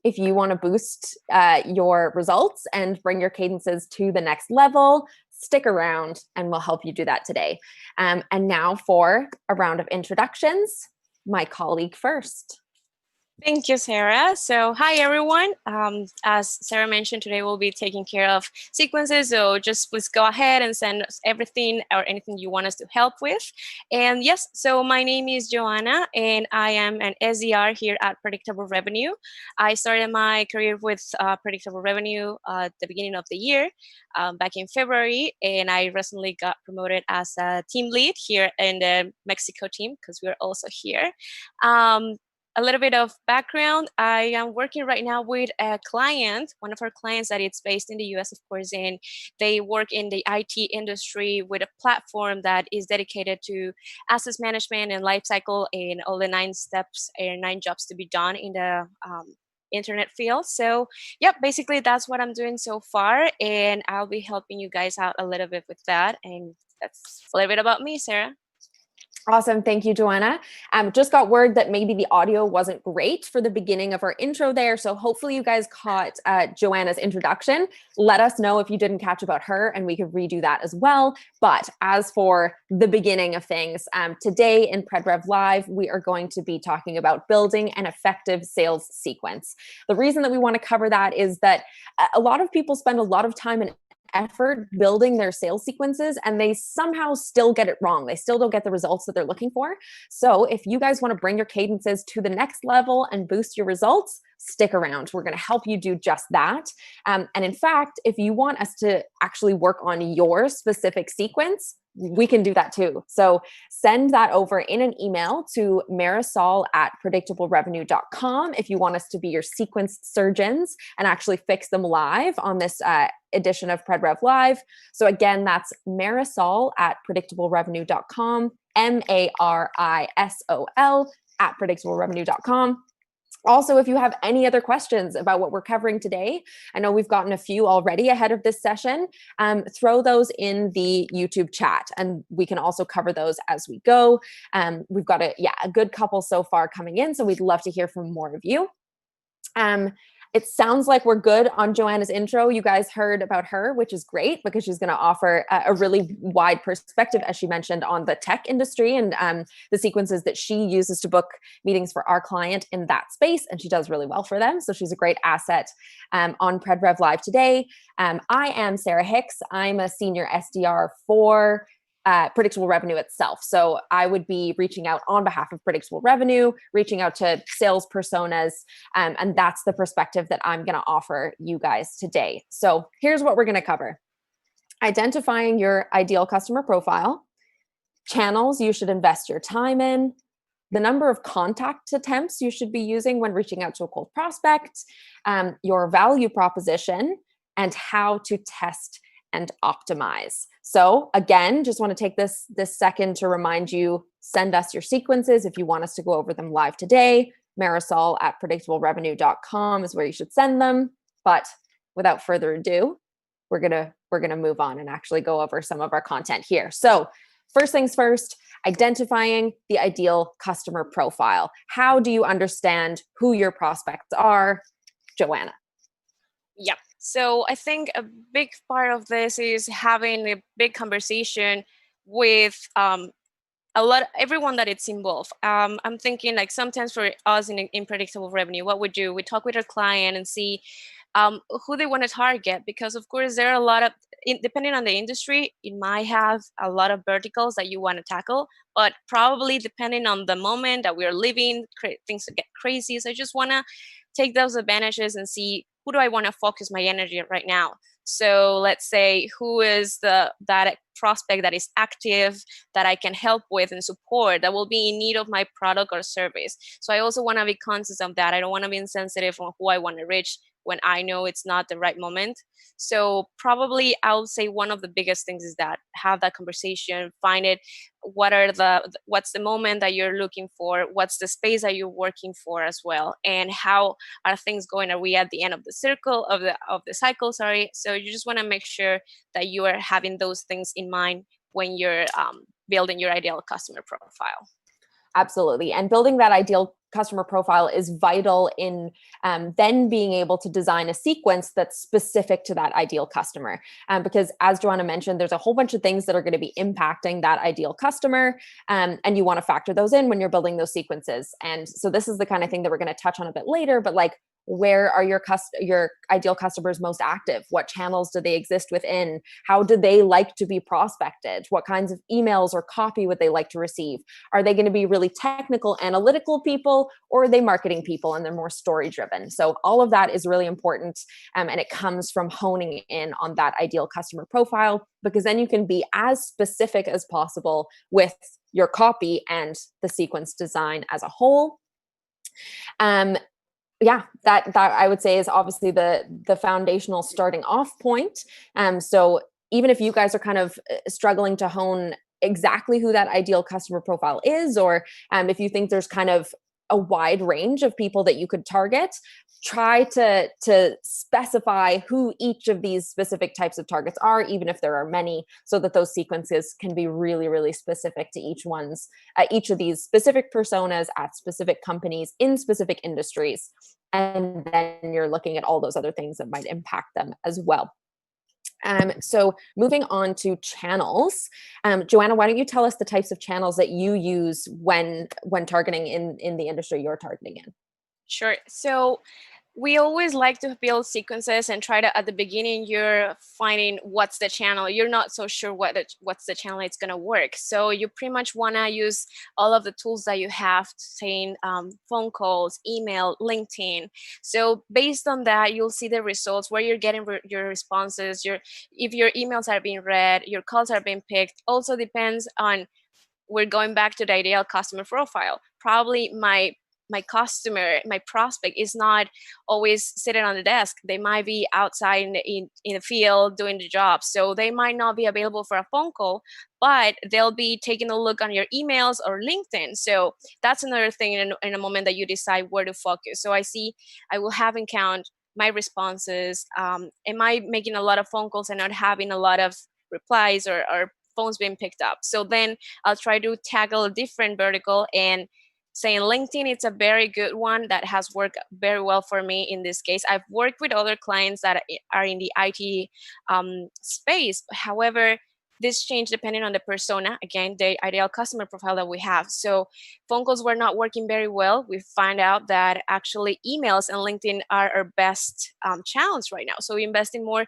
if you want to boost your results and bring your cadences to the next level, stick around and we'll help you do that today. And now for a round of introductions, my colleague first. Thank you, Sarah. So hi, everyone. As Sarah mentioned, today we'll be taking care of sequences. So just please go ahead and send us everything or anything you want us to help with. And yes, so my name is Joanna, and I am an SDR here at Predictable Revenue. I started my career with Predictable Revenue at the beginning of the year, back in February, and I recently got promoted as a team lead here in the Mexico team because we're also here. A little bit of background. I am working right now with a client, one of our clients that it's based in the US, of course, and they work in the IT industry with a platform that is dedicated to asset management and lifecycle and all the 9 steps and 9 jobs to be done in the internet field. So yeah, basically that's what I'm doing so far, and I'll be helping you guys out a little bit with that. And that's a little bit about me, Sarah. Awesome. Thank you, Joanna. Just got word that maybe the audio wasn't great for the beginning of our intro there. So hopefully you guys caught Joanna's introduction. Let us know if you didn't catch about her and we could redo that as well. But as for the beginning of things, today in PredRev Live, we are going to be talking about building an effective sales sequence. The reason that we want to cover that is that a lot of people spend a lot of time and effort building their sales sequences and they somehow still get it wrong. They still don't get the results that they're looking for. So if you guys want to bring your cadences to the next level and boost your results, stick around. We're going to help you do just that. And in fact, if you want us to actually work on your specific sequence, we can do that too. So send that over in an email to marisol@predictablerevenue.com if you want us to be your sequence surgeons and actually fix them live on this edition of PredRev Live. So again, that's marisol@predictablerevenue.com, marisol@predictablerevenue.com. Also, if you have any other questions about what we're covering today, I know we've gotten a few already ahead of this session, throw those in the YouTube chat and we can also cover those as we go. We've got a good couple so far coming in, so we'd love to hear from more of you. It sounds like we're good on Joanna's intro. You guys heard about her, which is great because she's going to offer a really wide perspective, as she mentioned, on the tech industry and the sequences that she uses to book meetings for our client in that space. And she does really well for them. So she's a great asset on PredRev Live today. I am Sarah Hicks. I'm a senior SDR for Predictable Revenue itself. So I would be reaching out on behalf of Predictable Revenue, reaching out to sales personas, and that's the perspective that I'm going to offer you guys today. So here's what we're going to cover. Identifying your ideal customer profile, channels you should invest your time in, the number of contact attempts you should be using when reaching out to a cold prospect, your value proposition, and how to test and optimize. So again, just want to take this second to remind you, send us your sequences if you want us to go over them live today. Marisol@predictablerevenue.com is where you should send them. But without further ado, we're gonna move on and actually go over some of our content here. So first things first, identifying the ideal customer profile. How do you understand who your prospects are, Joanna? Yep. So I think a big part of this is having a big conversation with everyone that it's involved. I'm thinking like sometimes for us in Predictable Revenue, what we do, we talk with our client and see who they want to target, because of course there are a lot of, depending on the industry, it might have a lot of verticals that you want to tackle, but probably depending on the moment that we're living, things get crazy. So I just want to take those advantages and see, who do I want to focus my energy right now? So let's say, who is that prospect that is active, that I can help with and support, that will be in need of my product or service. So I also want to be conscious of that. I don't want to be insensitive on who I want to reach when I know it's not the right moment. So probably I'll say one of the biggest things is that have that conversation, find it. What's the moment that you're looking for? What's the space that you're working for as well? And how are things going? Are we at the end of the circle of the cycle? Sorry. So you just want to make sure that you are having those things in mind when you're building your ideal customer profile. Absolutely. And building that ideal customer profile is vital in then being able to design a sequence that's specific to that ideal customer. Because as Joanna mentioned, there's a whole bunch of things that are going to be impacting that ideal customer. And you want to factor those in when you're building those sequences. And so this is the kind of thing that we're going to touch on a bit later, but like, where are your ideal customers most active? What channels do they exist within? How do they like to be prospected? What kinds of emails or copy would they like to receive? Are they going to be really technical, analytical people, or are they marketing people and they're more story driven? So all of that is really important. And it comes from honing in on that ideal customer profile, because then you can be as specific as possible with your copy and the sequence design as a whole. Yeah, that I would say is obviously the foundational starting off point. So even if you guys are kind of struggling to hone exactly who that ideal customer profile is, or if you think there's kind of a wide range of people that you could target, try to specify who each of these specific types of targets are, even if there are many, so that those sequences can be really, really specific to each of these specific personas at specific companies in specific industries. And then you're looking at all those other things that might impact them as well. So moving on to channels, Joanna, why don't you tell us the types of channels that you use when targeting in the industry you're targeting in? Sure. So we always like to build sequences and try to, at the beginning, you're finding what's the channel. You're not so sure what's the channel it's going to work. So you pretty much want to use all of the tools that you have, saying phone calls, email, LinkedIn. So based on that, you'll see the results, where you're getting your responses, if your emails are being read, your calls are being picked. Also depends on, we're going back to the ideal customer profile. Probably my customer, my prospect, is not always sitting on the desk. They might be outside in the field doing the job. So they might not be available for a phone call, but they'll be taking a look on your emails or LinkedIn. So that's another thing in a moment that you decide where to focus. So I will have in count my responses. Am I making a lot of phone calls and not having a lot of replies or phones being picked up? So then I'll try to tackle a different vertical, and saying LinkedIn, it's a very good one that has worked very well for me in this case. I've worked with other clients that are in the IT space. However, this changed depending on the persona, again, the ideal customer profile that we have. So phone calls were not working very well. We find out that actually emails and LinkedIn are our best channels right now. So we invest in more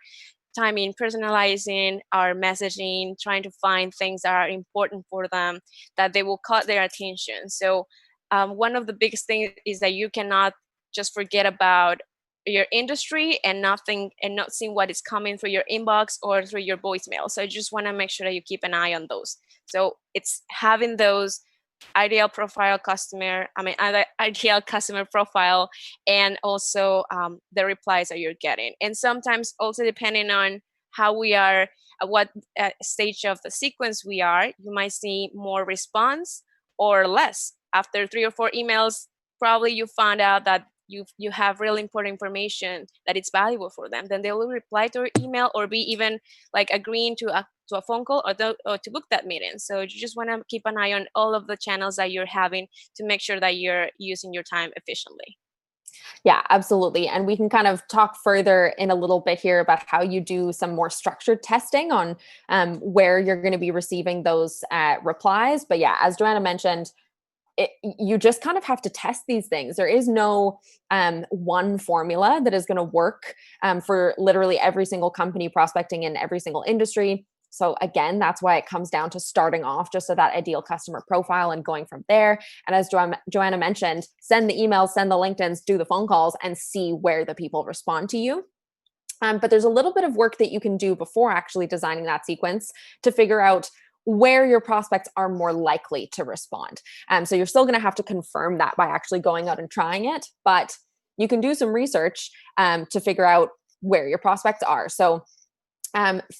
time in personalizing our messaging, trying to find things that are important for them, that they will caught their attention. So one of the biggest things is that you cannot just forget about your industry and not seeing what is coming through your inbox or through your voicemail. So I just want to make sure that you keep an eye on those. So it's having those ideal customer profile, and also the replies that you're getting. And sometimes also, depending on how we are, at what stage of the sequence we are, you might see more response or less. After 3 or 4 emails, probably you found out that you have really important information that it's valuable for them. Then they will reply to your email, or be even like agreeing to a phone call, or to book that meeting. So you just want to keep an eye on all of the channels that you're having to make sure that you're using your time efficiently. Yeah, absolutely. And we can kind of talk further in a little bit here about how you do some more structured testing on where you're going to be receiving those replies. But yeah, as Joanna mentioned, you just kind of have to test these things. There is no one formula that is going to work for literally every single company prospecting in every single industry. So again, that's why it comes down to starting off just at that ideal customer profile and going from there. And as Joanna mentioned, send the emails, send the LinkedIns, do the phone calls, and see where the people respond to you. But there's a little bit of work that you can do before actually designing that sequence to figure out where your prospects are more likely to respond. So you're still going to have to confirm that by actually going out and trying it, but you can do some research to figure out where your prospects are. So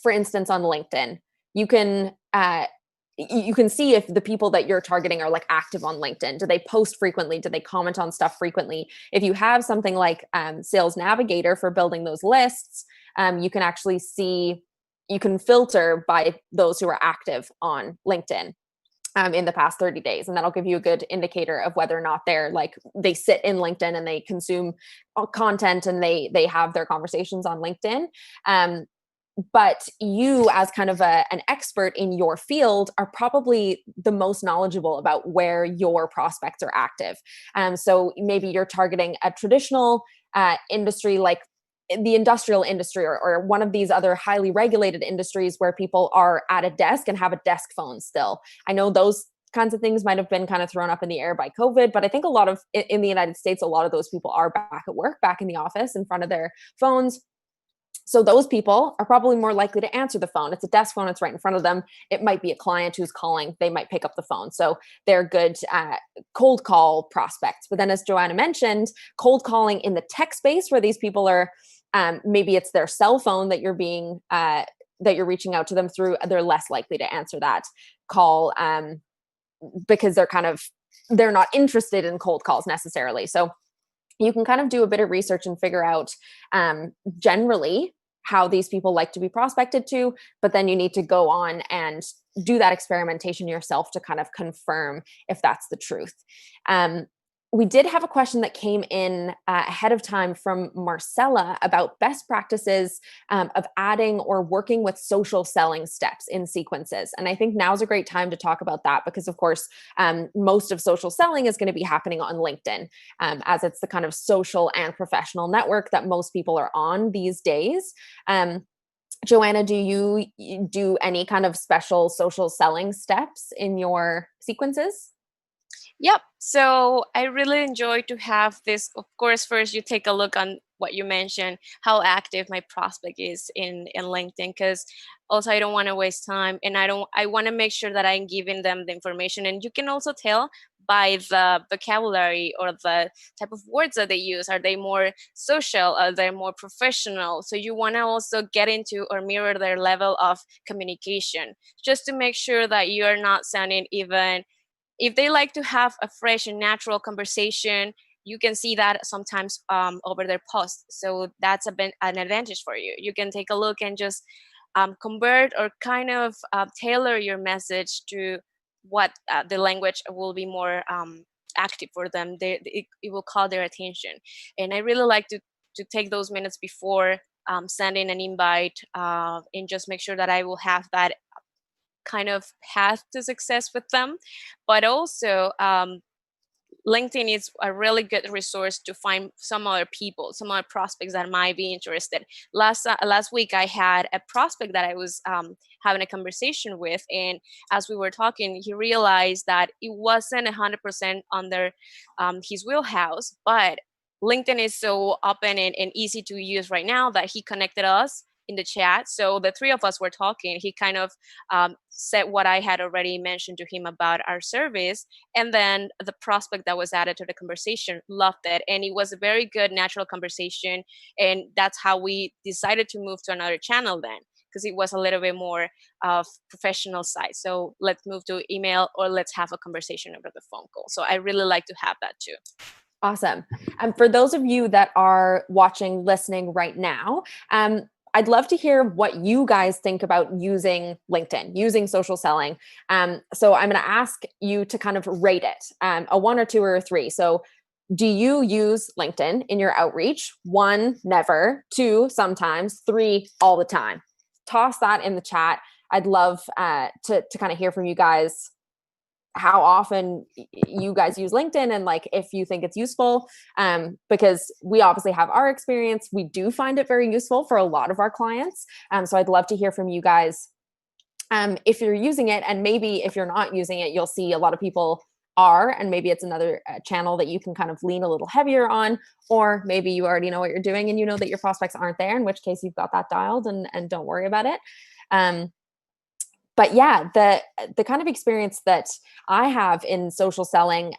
for instance, on LinkedIn, you can see if the people that you're targeting are like active on LinkedIn. Do they post frequently? Do they comment on stuff frequently? If you have something like Sales Navigator for building those lists, you can actually see, you can filter by those who are active on LinkedIn. in the past 30 days. And that'll give you a good indicator of whether or not they sit in LinkedIn and they consume content and they have their conversations on LinkedIn. But you, as kind of an expert in your field, are probably the most knowledgeable about where your prospects are active. So maybe you're targeting a traditional industry like the industrial industry, or one of these other highly regulated industries where people are at a desk and have a desk phone still. I know those kinds of things might have been kind of thrown up in the air by COVID, but I think in the United States, a lot of those people are back at work, back in the office in front of their phones. So those people are probably more likely to answer the phone. It's a desk phone. It's right in front of them. It might be a client who's calling. They might pick up the phone. So they're good cold call prospects. But then, as Joanna mentioned, cold calling in the tech space where these people are, maybe it's their cell phone that you're reaching out to them through. They're less likely to answer that call because they're not interested in cold calls necessarily. So you can kind of do a bit of research and figure out generally how these people like to be prospected to, but then you need to go on and do that experimentation yourself to kind of confirm if that's the truth. We did have a question that came in ahead of time from Marcella about best practices of adding or working with social selling steps in sequences. And I think now's a great time to talk about that because, of course, most of social selling is going to be happening on LinkedIn, as it's the kind of social and professional network that most people are on these days. Joanna, do you do any kind of special social selling steps in your sequences? Yep. So I really enjoy to have this. Of course, first you take a look on what you mentioned, how active my prospect is in LinkedIn, because also I don't want to waste time, and I want to make sure that I'm giving them the information. And you can also tell by the vocabulary or the type of words that they use. Are they more social? Are they more professional? So you want to also get into or mirror their level of communication, just to make sure that you are not sounding even. If they like to have a fresh and natural conversation, you can see that sometimes over their posts. So that's an advantage for you. You can take a look and just convert or kind of tailor your message to what the language will be more active for them. It will call their attention. And I really like to take those minutes before sending an invite and just make sure that I will have that kind of path to success with them. But also LinkedIn is a really good resource to find some other people, some other prospects that might be interested. Last week I had a prospect that I was having a conversation with, and as we were talking, he realized that it wasn't 100% under his wheelhouse, but LinkedIn is so open and easy to use right now that he connected us in the chat. So the three of us were talking. He kind of said what I had already mentioned to him about our service. And then the prospect that was added to the conversation loved it. And it was a very good, natural conversation. And that's how we decided to move to another channel then, because it was a little bit more of professional side. So let's move to email, or let's have a conversation over the phone call. So I really like to have that too. Awesome. And for those of you that are watching, listening right now, I'd love to hear what you guys think about using LinkedIn, using social selling. So I'm going to ask you to kind of rate it, a 1 or 2 or a 3. So do you use LinkedIn in your outreach? 1, never. 2, sometimes. 3, all the time. Toss that in the chat. I'd love to kind of hear from you guys how often you guys use LinkedIn and like if you think it's useful, because we obviously have our experience. We do find it very useful for a lot of our clients. So I'd love to hear from you guys if you're using it, and maybe if you're not using it, you'll see a lot of people are, and maybe it's another channel that you can kind of lean a little heavier on, or maybe you already know what you're doing and you know that your prospects aren't there, in which case you've got that dialed and don't worry about it. But yeah, the kind of experience that I have in social selling,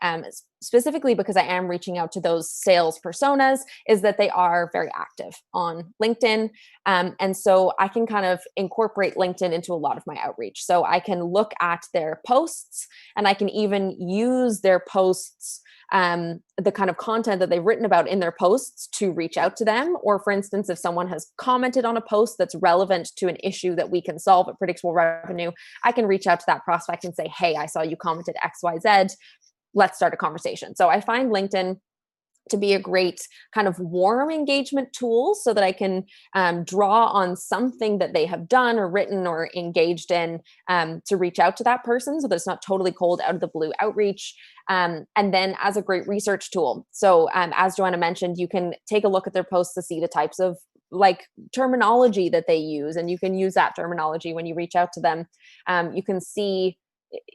specifically because I am reaching out to those sales personas, is that they are very active on LinkedIn. And so I can kind of incorporate LinkedIn into a lot of my outreach. So I can look at their posts, and I can even use their posts, the kind of content that they've written about in their posts, to reach out to them. Or for instance, if someone has commented on a post that's relevant to an issue that we can solve at Predictable Revenue, I can reach out to that prospect and say, hey, I saw you commented XYZ. Let's start a conversation. So I find LinkedIn to be a great kind of warm engagement tool, so that I can draw on something that they have done or written or engaged in, to reach out to that person, so that it's not totally cold out of the blue outreach. And then as a great research tool. So as Joanna mentioned, you can take a look at their posts to see the types of like terminology that they use, and you can use that terminology when you reach out to them. You can see,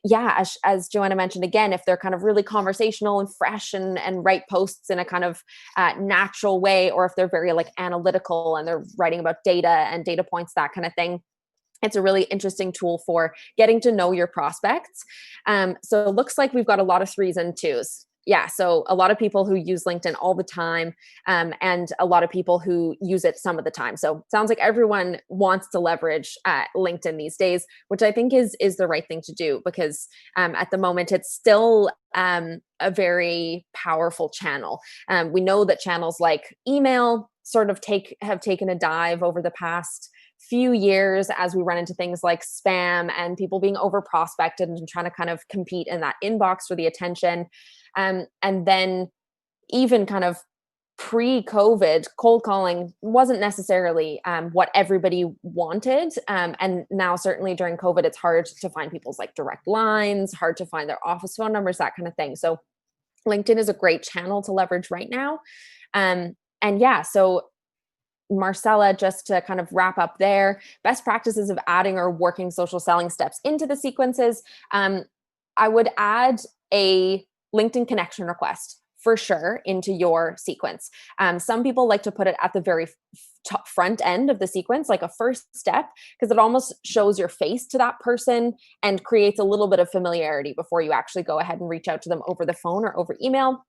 yeah, as Joanna mentioned, again, if they're kind of really conversational and fresh and write posts in a kind of natural way, or if they're very like analytical and they're writing about data and data points, that kind of thing. It's a really interesting tool for getting to know your prospects. So it looks like we've got a lot of 3s and 2s. Yeah, so a lot of people who use LinkedIn all the time, and a lot of people who use it some of the time. So it sounds like everyone wants to leverage LinkedIn these days, which I think is the right thing to do, because at the moment it's still a very powerful channel. We know that channels like email sort of have taken a dive over the past few years, as we run into things like spam and people being over prospected and trying to kind of compete in that inbox for the attention. And then even kind of pre-COVID, cold calling wasn't necessarily what everybody wanted. And now certainly during COVID, it's hard to find people's like direct lines, hard to find their office phone numbers, that kind of thing. So LinkedIn is a great channel to leverage right now. And yeah, so Marcella, just to kind of wrap up there, best practices of adding or working social selling steps into the sequences. I would add a LinkedIn connection request for sure into your sequence. Some people like to put it at the very top front end of the sequence, like a first step, because it almost shows your face to that person and creates a little bit of familiarity before you actually go ahead and reach out to them over the phone or over email.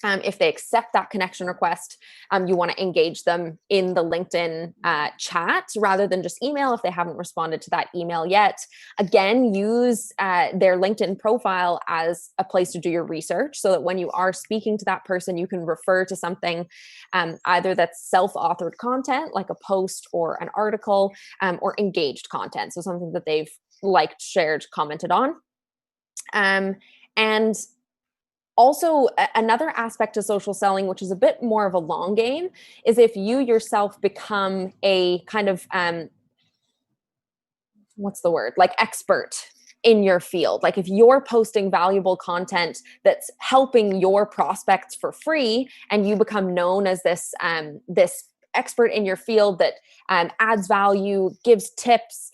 If they accept that connection request, you want to engage them in the LinkedIn chat rather than just email if they haven't responded to that email yet. Again, use their LinkedIn profile as a place to do your research, so that when you are speaking to that person, you can refer to something either that's self-authored content, like a post or an article, or engaged content, so something that they've liked, shared, commented on. And also, another aspect to social selling, which is a bit more of a long game, is if you yourself become a kind of, what's the word, like expert in your field. Like if you're posting valuable content that's helping your prospects for free, and you become known as this expert in your field that adds value, gives tips,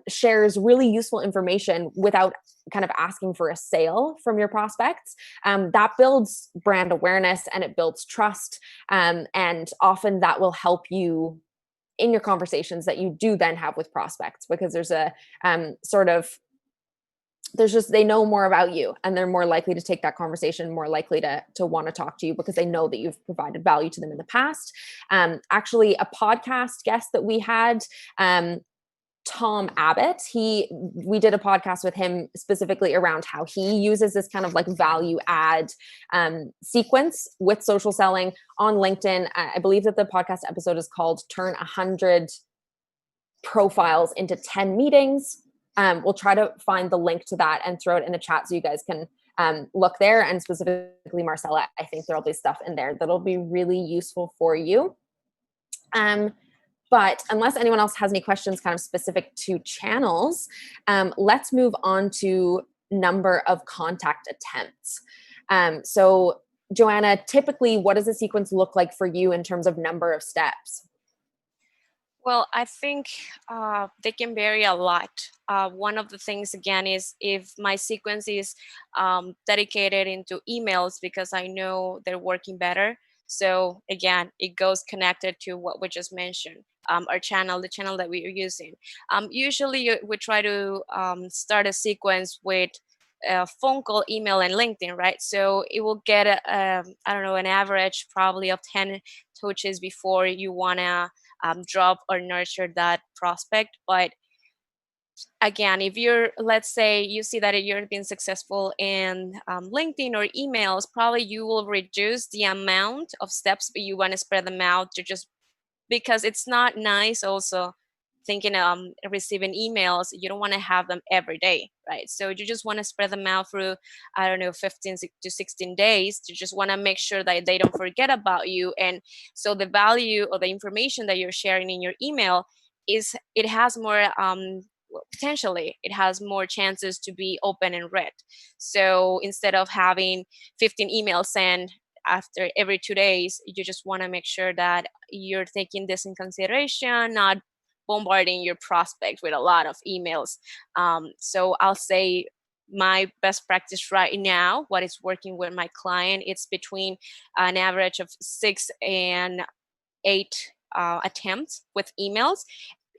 shares really useful information without kind of asking for a sale from your prospects, that builds brand awareness and it builds trust. And often that will help you in your conversations that you do then have with prospects, because there's a they know more about you, and they're more likely to take that conversation, more likely to want to talk to you because they know that you've provided value to them in the past. Actually, a podcast guest that we had, Tom Abbott, we did a podcast with him specifically around how he uses this kind of like value add sequence with social selling on LinkedIn. I believe that the podcast episode is called Turn 100 Profiles into 10 Meetings. We'll try to find the link to that and throw it in the chat so you guys can look there. And specifically, Marcella, I think there'll be stuff in there that'll be really useful for you. But unless anyone else has any questions kind of specific to channels, let's move on to number of contact attempts. So Joanna, typically, what does a sequence look like for you in terms of number of steps? Well, I think they can vary a lot. One of the things, again, is if my sequence is dedicated into emails, because I know they're working better. So again, it goes connected to what we just mentioned, our channel, the channel that we are using. Usually we try to start a sequence with phone call, email, and LinkedIn, right? So it will get I don't know, an average probably of 10 touches before you want to drop or nurture that prospect. But again, if you're, let's say you see that you're being successful in LinkedIn or emails, probably you will reduce the amount of steps, but you want to spread them out to just, because it's not nice also thinking receiving emails, you don't want to have them every day, right? So you just want to spread them out through, I don't know, 15 to 16 days. You just want to make sure that they don't forget about you. And so the value or the information that you're sharing in your email is, it has more potentially it has more chances to be open and read. So instead of having 15 emails sent after every 2 days, you just want to make sure that you're taking this in consideration, not bombarding your prospect with a lot of emails. So I'll say my best practice right now, what is working with my client, it's between an average of 6 and 8 attempts with emails.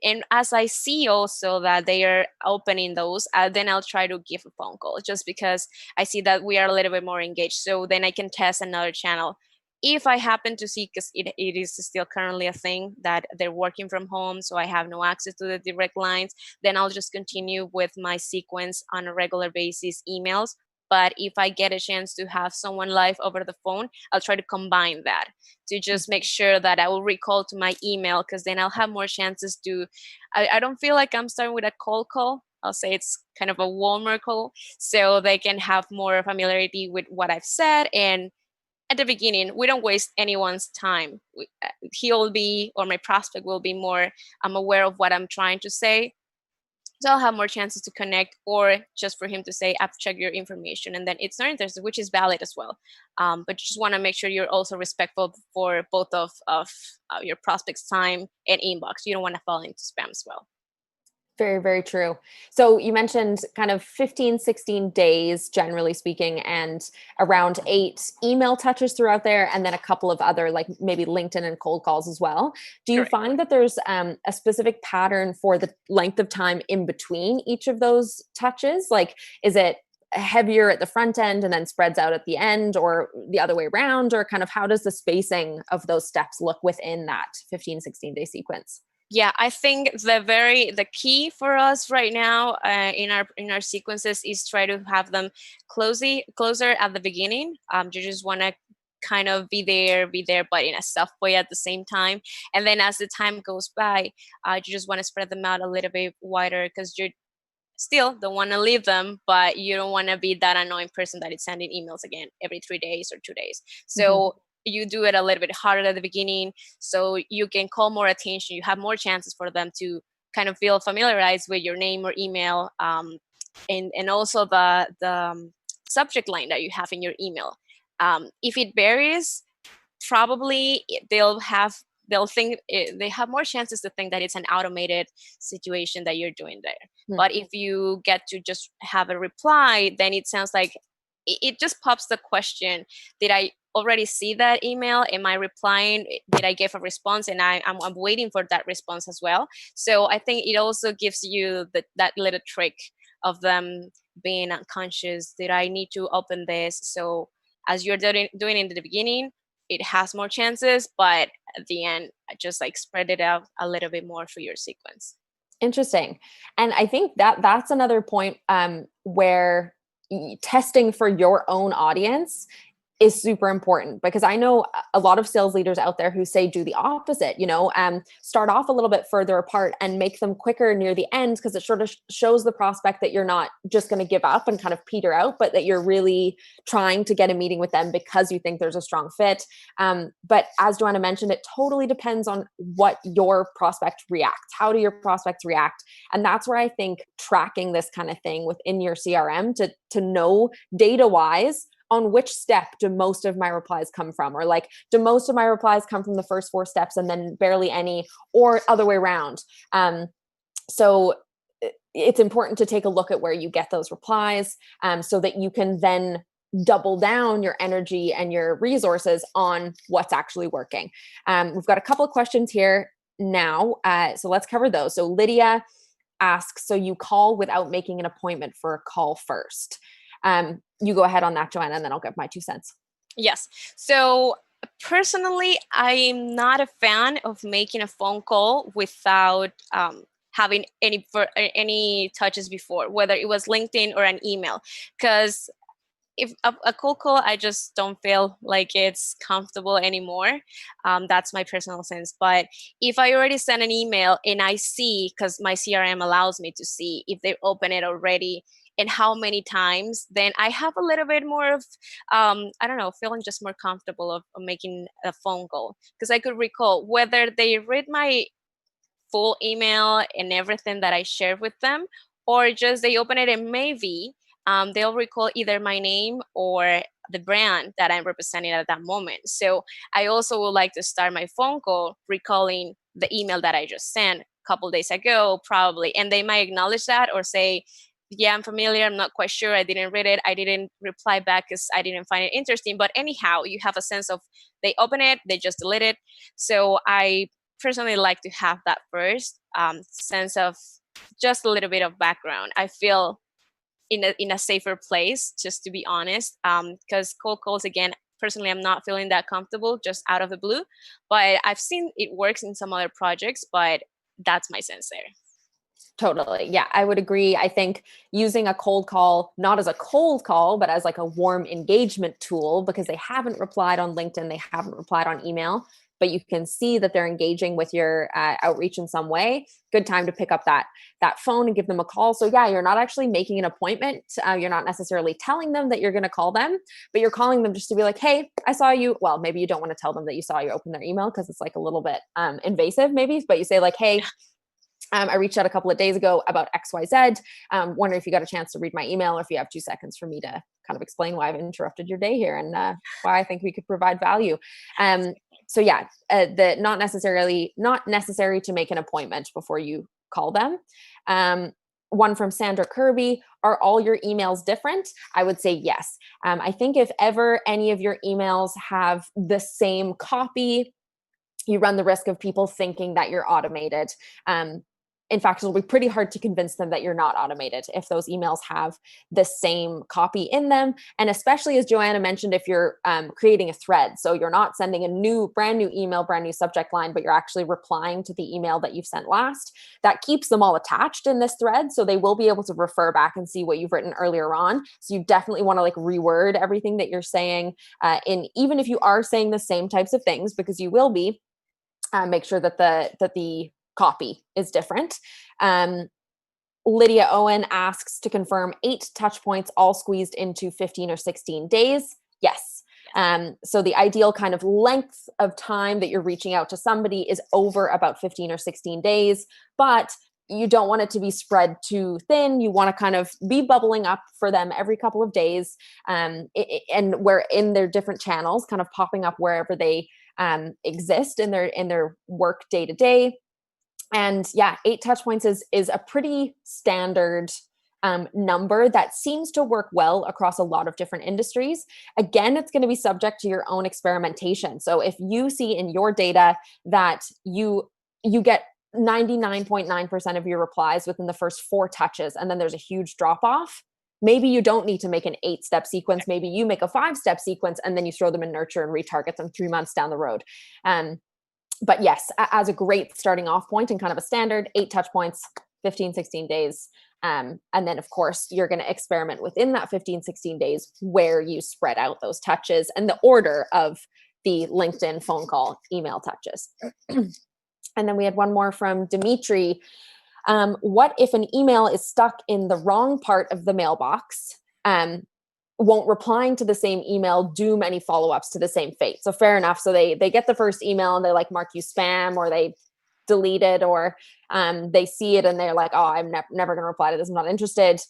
And as I see also that they are opening those, then I'll try to give a phone call, just because I see that we are a little bit more engaged. So then I can test another channel. If I happen to see, because it is still currently a thing that they're working from home, so I have no access to the direct lines, then I'll just continue with my sequence on a regular basis emails. But if I get a chance to have someone live over the phone, I'll try to combine that to just make sure that I will recall to my email, because then I'll have more chances to, I don't feel like I'm starting with a cold call. I'll say it's kind of a warmer call, so they can have more familiarity with what I've said. And at the beginning, we don't waste anyone's time. He'll be, or my prospect will be more aware of what I'm trying to say. So I'll have more chances to connect, or just for him to say, I've checked your information, and then it's not interested, which is valid as well. But you just want to make sure you're also respectful for both of your prospects' time and inbox. You don't want to fall into spam as well. Very, very true. So you mentioned kind of 15, 16 days, generally speaking, and around 8 email touches throughout there, and then a couple of other, like maybe LinkedIn and cold calls as well. Do you Correct. find that there's a specific pattern for the length of time in between each of those touches? Like, is it heavier at the front end and then spreads out at the end, or the other way around? Or kind of how does the spacing of those steps look within that 15, 16-day sequence? Yeah, I think the key for us right now in our sequences is try to have them closer at the beginning. You just want to kind of be there, but in a soft way at the same time. And then as the time goes by, you just want to spread them out a little bit wider, because you still don't want to leave them, but you don't want to be that annoying person that is sending emails again every 3 days or 2 days. So you do it a little bit harder at the beginning, so you can call more attention. You have more chances for them to kind of feel familiarized with your name or email, and also the subject line that you have in your email. If it varies, probably they'll think they have more chances to think that it's an automated situation that you're doing there. But if you get to just have a reply, then it sounds like it just pops the question, did I already see that email? Am I replying? Did I give a response? And I'm waiting for that response as well. So I think it also gives you that little trick of them being unconscious. Did I need to open this? So as you're doing it in the beginning, it has more chances, but at the end, just like spread it out a little bit more for your sequence. Interesting. And I think that that's another point where testing for your own audience is super important, because I know a lot of sales leaders out there who say do the opposite, start off a little bit further apart and make them quicker near the end, because it sort of shows the prospect that you're not just going to give up and kind of peter out, but that you're really trying to get a meeting with them because you think there's a strong fit. But as Joanna mentioned, it totally depends on what your prospect reacts. How do your prospects react? And that's where I think tracking this kind of thing within your CRM to know data-wise, on which step do most of my replies come from? Or like, do most of my replies come from the first 4 steps and then barely any, or other way around? So it's important to take a look at where you get those replies, so that you can then double down your energy and your resources on what's actually working. We've got a couple of questions here now. So let's cover those. So Lydia asks, so you call without making an appointment for a call first. You go ahead on that, Joanna, and then I'll give my 2 cents. Yes. So personally, I'm not a fan of making a phone call without having any touches before, whether it was LinkedIn or an email, because if a cold call, I just don't feel like it's comfortable anymore. That's my personal sense. But if I already send an email and I see, because my CRM allows me to see if they open it already and how many times, then I have a little bit more of, I don't know, feeling just more comfortable of making a phone call, because I could recall whether they read my full email and everything that I shared with them, or just they open it and maybe they'll recall either my name or the brand that I'm representing at that moment. So I also would like to start my phone call recalling the email that I just sent a couple days ago, probably, and they might acknowledge that or say, yeah, I'm familiar, I'm not quite sure, I didn't read it, I didn't reply back because I didn't find it interesting. But anyhow, you have a sense of they open it, they just delete it. So I personally like to have that first sense of just a little bit of background. I feel in a safer place, just to be honest, because cold calls, again, personally, I'm not feeling that comfortable just out of the blue. But I've seen it works in some other projects, but that's my sense there. Totally. Yeah, I would agree. I think using a cold call, not as a cold call, but as like a warm engagement tool, because they haven't replied on LinkedIn, they haven't replied on email, but you can see that they're engaging with your outreach in some way. Good time to pick up that phone and give them a call. So yeah, you're not actually making an appointment. You're not necessarily telling them that you're going to call them, but you're calling them just to be like, hey, I saw you. Well, maybe you don't want to tell them that you saw you open their email because it's like a little bit invasive maybe, but you say like, hey, I reached out a couple of days ago about XYZ. Wondering if you got a chance to read my email, or if you have 2 seconds for me to kind of explain why I've interrupted your day here and why I think we could provide value. So yeah, not necessary to make an appointment before you call them. One from Sandra Kirby: are all your emails different? I would say yes. I think if ever any of your emails have the same copy, you run the risk of people thinking that you're automated. In fact, it'll be pretty hard to convince them that you're not automated if those emails have the same copy in them. And especially, as Joanna mentioned, if you're creating a thread. So you're not sending a brand new email, brand new subject line, but you're actually replying to the email that you've sent last. That keeps them all attached in this thread. So they will be able to refer back and see what you've written earlier on. So you definitely want to like reword everything that you're saying. Even if you are saying the same types of things, because you will be, make sure that the copy is different. Lydia Owen asks to confirm 8 touch points all squeezed into 15 or 16 days. Yes. So the ideal kind of length of time that you're reaching out to somebody is over about 15 or 16 days, but you don't want it to be spread too thin. You want to kind of be bubbling up for them every couple of days, and where in their different channels, kind of popping up wherever they exist in their work day to day. And yeah, 8 touch points is a pretty standard number that seems to work well across a lot of different industries. Again, it's going to be subject to your own experimentation. So if you see in your data that you get 99.9% of your replies within the first 4 touches, and then there's a huge drop off, maybe you don't need to make an 8-step sequence. Maybe you make a 5-step sequence and then you throw them in nurture and retarget them 3 months down the road. But yes, as a great starting off point and kind of a standard, 8 touch points, 15, 16 days. And then of course you're going to experiment within that 15, 16 days where you spread out those touches and the order of the LinkedIn, phone call, email touches. And then we had one more from Dimitri. What if an email is stuck in the wrong part of the mailbox? Won't replying to the same email doom any follow-ups to the same fate? So fair enough. So they get the first email and they like mark you spam, or they delete it, or they see it and they're like, oh, I'm never going to reply to this. I'm not interested.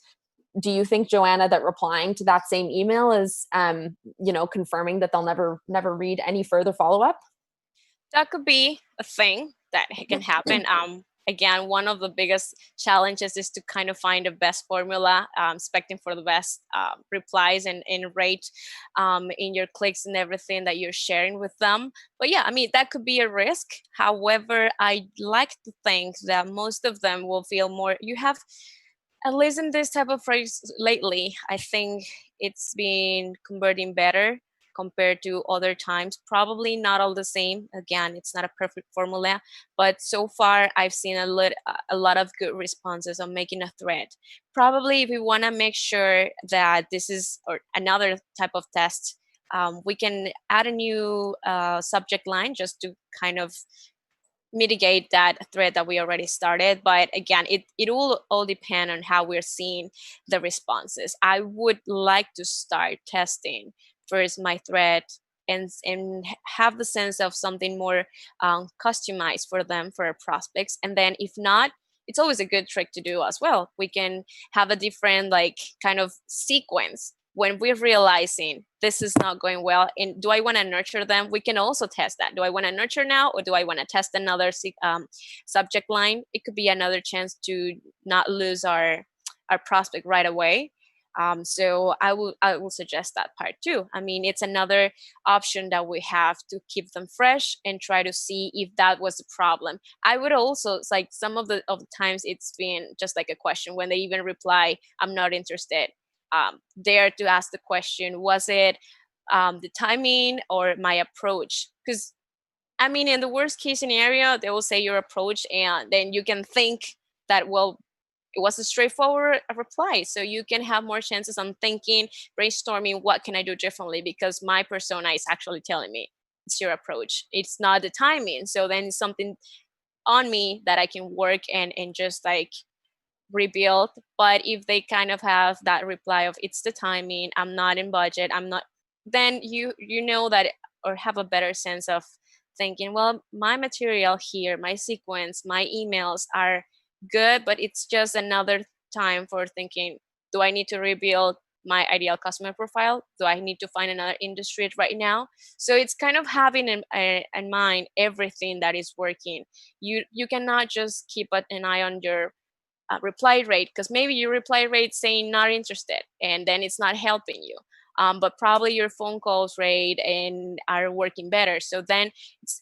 Do you think, Joanna, that replying to that same email is, confirming that they'll never read any further follow-up? That could be a thing that can happen. Again, one of the biggest challenges is to kind of find the best formula, expecting for the best replies and rate in your clicks and everything that you're sharing with them. But yeah, I mean, that could be a risk. However, I like to think that most of them will feel more, At least in this type of phrase lately, I think it's been converting better compared to other times. Probably not all the same. Again, it's not a perfect formula, but so far I've seen a lot of good responses on making a thread. Probably if we want to make sure that this is or another type of test, we can add a new subject line just to kind of mitigate that thread that we already started. But again, it will all depend on how we're seeing the responses. I would like to start testing first my thread and have the sense of something more customized for them, for our prospects. And then if not, it's always a good trick to do as well. We can have a different like kind of sequence when we're realizing this is not going well and do I want to nurture them. We can also test that. Do I want to nurture now, or do I want to test another subject line? It could be another chance to not lose our prospect right away. So I will suggest that part too. I mean, it's another option that we have to keep them fresh and try to see if that was the problem. I would also, it's like some of the times it's been just like a question when they even reply, I'm not interested. There to ask the question, was it the timing or my approach? Because I mean, in the worst case scenario, they will say your approach, and then you can think that, well, it was a straightforward reply. So you can have more chances on thinking, brainstorming, what can I do differently? Because my persona is actually telling me it's your approach. It's not the timing. So then it's something on me that I can work and just like rebuild. But if they kind of have that reply of it's the timing, I'm not in budget, I'm not, then you know that, or have a better sense of thinking, well, my material here, my sequence, my emails are good, but it's just another time for thinking, do I need to rebuild my ideal customer profile? Do I need to find another industry right now? So it's kind of having in mind everything that is working. You cannot just keep an eye on your reply rate, because maybe your reply rate saying not interested and then it's not helping you, but probably your phone calls rate and are working better. So then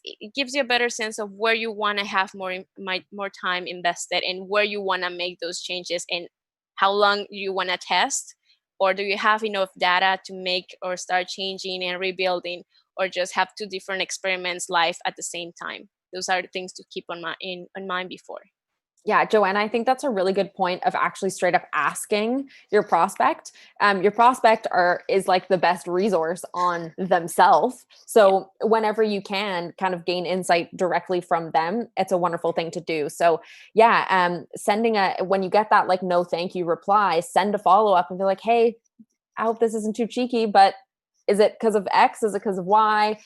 it gives you a better sense of where you want to have more time invested and where you want to make those changes and how long you want to test, or do you have enough data to make or start changing and rebuilding, or just have two different experiments live at the same time. Those are the things to keep on mind before. Yeah, Joanne, I think that's a really good point of actually straight up asking your prospect. Your prospect is like the best resource on themselves. So whenever you can kind of gain insight directly from them, it's a wonderful thing to do. So yeah, when you get that like no thank you reply, send a follow up and be like, hey, I hope this isn't too cheeky, but is it because of X? Is it because of Y?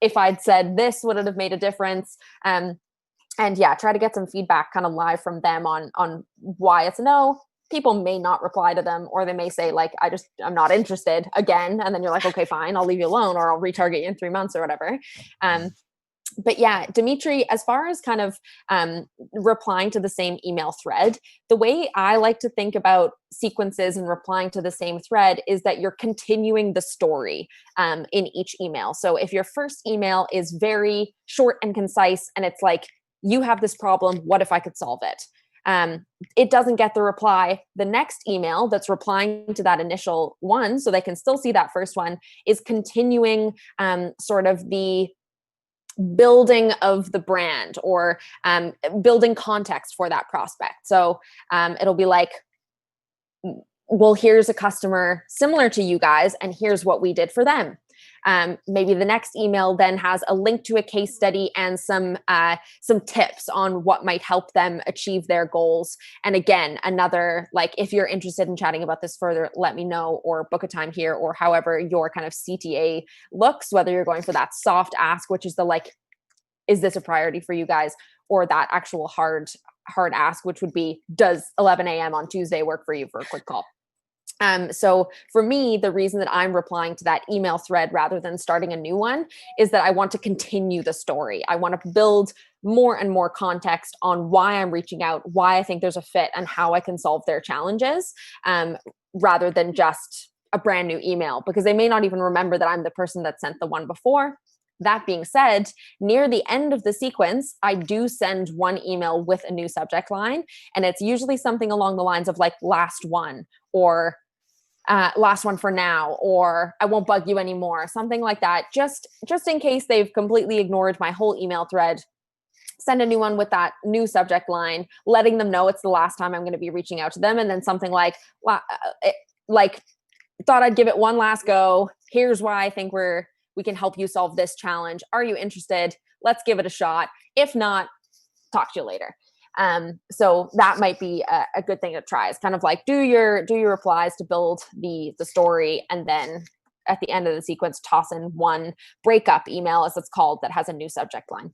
If I'd said this, would it have made a difference? And yeah, try to get some feedback kind of live from them on why it's a no. People may not reply to them, or they may say like, I'm not interested again. And then you're like, okay, fine, I'll leave you alone, or I'll retarget you in 3 months or whatever. But yeah, Dimitri, as far as kind of replying to the same email thread, the way I like to think about sequences and replying to the same thread is that you're continuing the story in each email. So if your first email is very short and concise and it's like, you have this problem, what if I could solve it? It doesn't get the reply. The next email that's replying to that initial one, so they can still see that first one, is continuing sort of the building of the brand, or building context for that prospect. So it'll be like, well, here's a customer similar to you guys, and here's what we did for them. Maybe the next email then has a link to a case study and some tips on what might help them achieve their goals. And again, another, like, if you're interested in chatting about this further, let me know, or book a time here, or however your kind of CTA looks, whether you're going for that soft ask, which is the like, is this a priority for you guys? Or that actual hard ask, which would be, does 11 a.m. on Tuesday work for you for a quick call? So for me, the reason that I'm replying to that email thread rather than starting a new one is that I want to continue the story. I want to build more and more context on why I'm reaching out, why I think there's a fit, and how I can solve their challenges, rather than just a brand new email, because they may not even remember that I'm the person that sent the one before. That being said, near the end of the sequence, I do send one email with a new subject line, and it's usually something along the lines of like last one, or last one for now, or I won't bug you anymore, something like that. Just in case they've completely ignored my whole email thread, send a new one with that new subject line, letting them know it's the last time I'm going to be reaching out to them. And then something like, like, thought I'd give it one last go. Here's why I think we can help you solve this challenge. Are you interested? Let's give it a shot. If not, talk to you later. So that might be a good thing to try. It's kind of like do your replies to build the story, and then at the end of the sequence, toss in one breakup email, as it's called, that has a new subject line.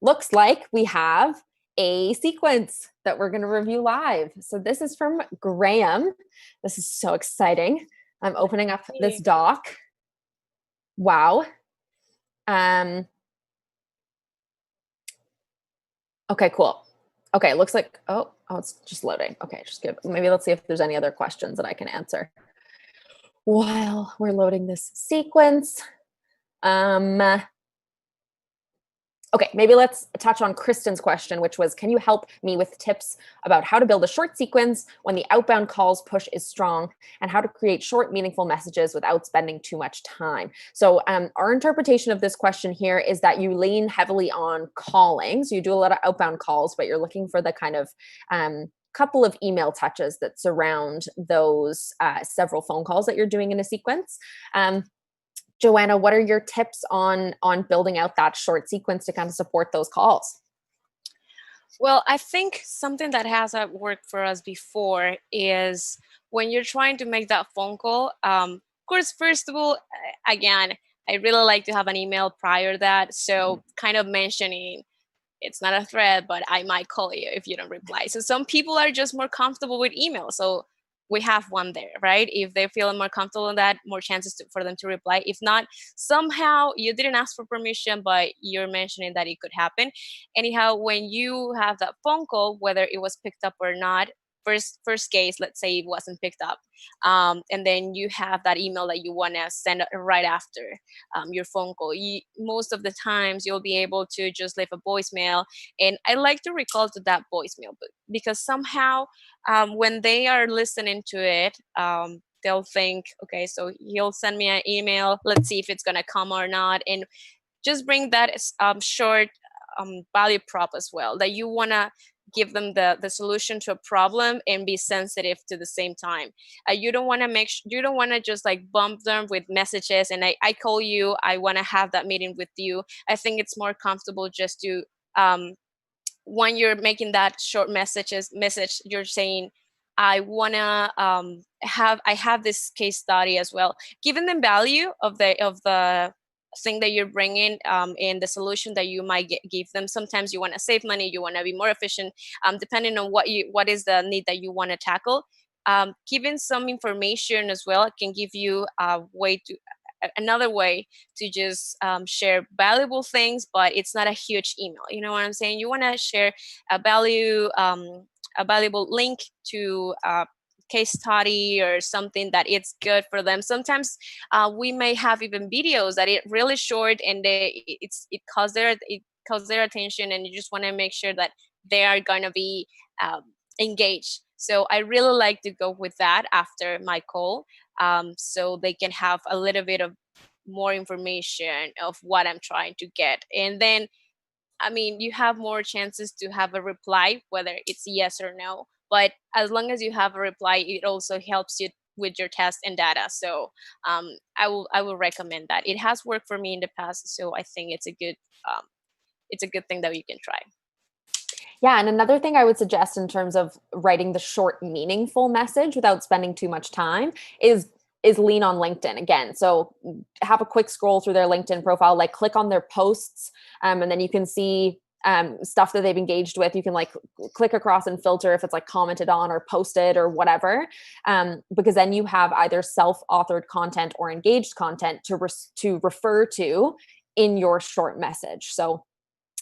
Looks like we have a sequence that we're going to review live. So this is from Graham. This is so exciting. I'm opening up this doc. Wow. Okay, cool. Okay, looks like, oh, it's just loading. Okay, maybe let's see if there's any other questions that I can answer while we're loading this sequence. Okay, maybe let's touch on Kristen's question, which was, can you help me with tips about how to build a short sequence when the outbound calls push is strong, and how to create short, meaningful messages without spending too much time? So our interpretation of this question here is that you lean heavily on calling. So you do a lot of outbound calls, but you're looking for the kind of couple of email touches that surround those several phone calls that you're doing in a sequence. Joanna, what are your tips on building out that short sequence to kind of support those calls? Well, I think something that has worked for us before is when you're trying to make that phone call. Of course, first of all, again, I really like to have an email prior to that. So kind of mentioning it's not a threat, but I might call you if you don't reply. So some people are just more comfortable with email. So we have one there, right? If they feel more comfortable in that, more chances for them to reply. If not, somehow you didn't ask for permission, but you're mentioning that it could happen. Anyhow, when you have that phone call, whether it was picked up or not, first case, let's say it wasn't picked up, and then you have that email that you want to send right after your phone call. Most of the times you'll be able to just leave a voicemail, and I like to recall to that voicemail, because somehow when they are listening to it, they'll think, okay, so he'll send me an email, let's see if it's going to come or not. And just bring that short value prop as well, that you want to give them the solution to a problem and be sensitive to the same time. You don't want to you don't want to just like bump them with messages and I call you, I want to have that meeting with you. I think it's more comfortable just to when you're making that short message, you're saying, I wanna I have this case study as well, giving them value of the thing that you're bringing, and the solution that you might give them. Sometimes you want to save money, you want to be more efficient, depending on what is the need that you want to tackle. Giving some information as well can give you a way to another way to just share valuable things, but it's not a huge email. You know what I'm saying? You want to share a valuable link to a case study or something that it's good for them. Sometimes we may have even videos that it really short and it calls their attention, and you just want to make sure that they are going to be engaged. So I really like to go with that after my call, so they can have a little bit of more information of what I'm trying to get. And then, I mean, you have more chances to have a reply, whether it's yes or no. But as long as you have a reply, it also helps you with your test and data. So I will recommend that. It has worked for me in the past, so I think it's a good thing that you can try. Yeah, and another thing I would suggest in terms of writing the short, meaningful message without spending too much time is lean on LinkedIn again. So have a quick scroll through their LinkedIn profile, like click on their posts, and then you can see stuff that they've engaged with. You can like click across and filter if it's like commented on or posted or whatever, because then you have either self-authored content or engaged content to refer to in your short message. So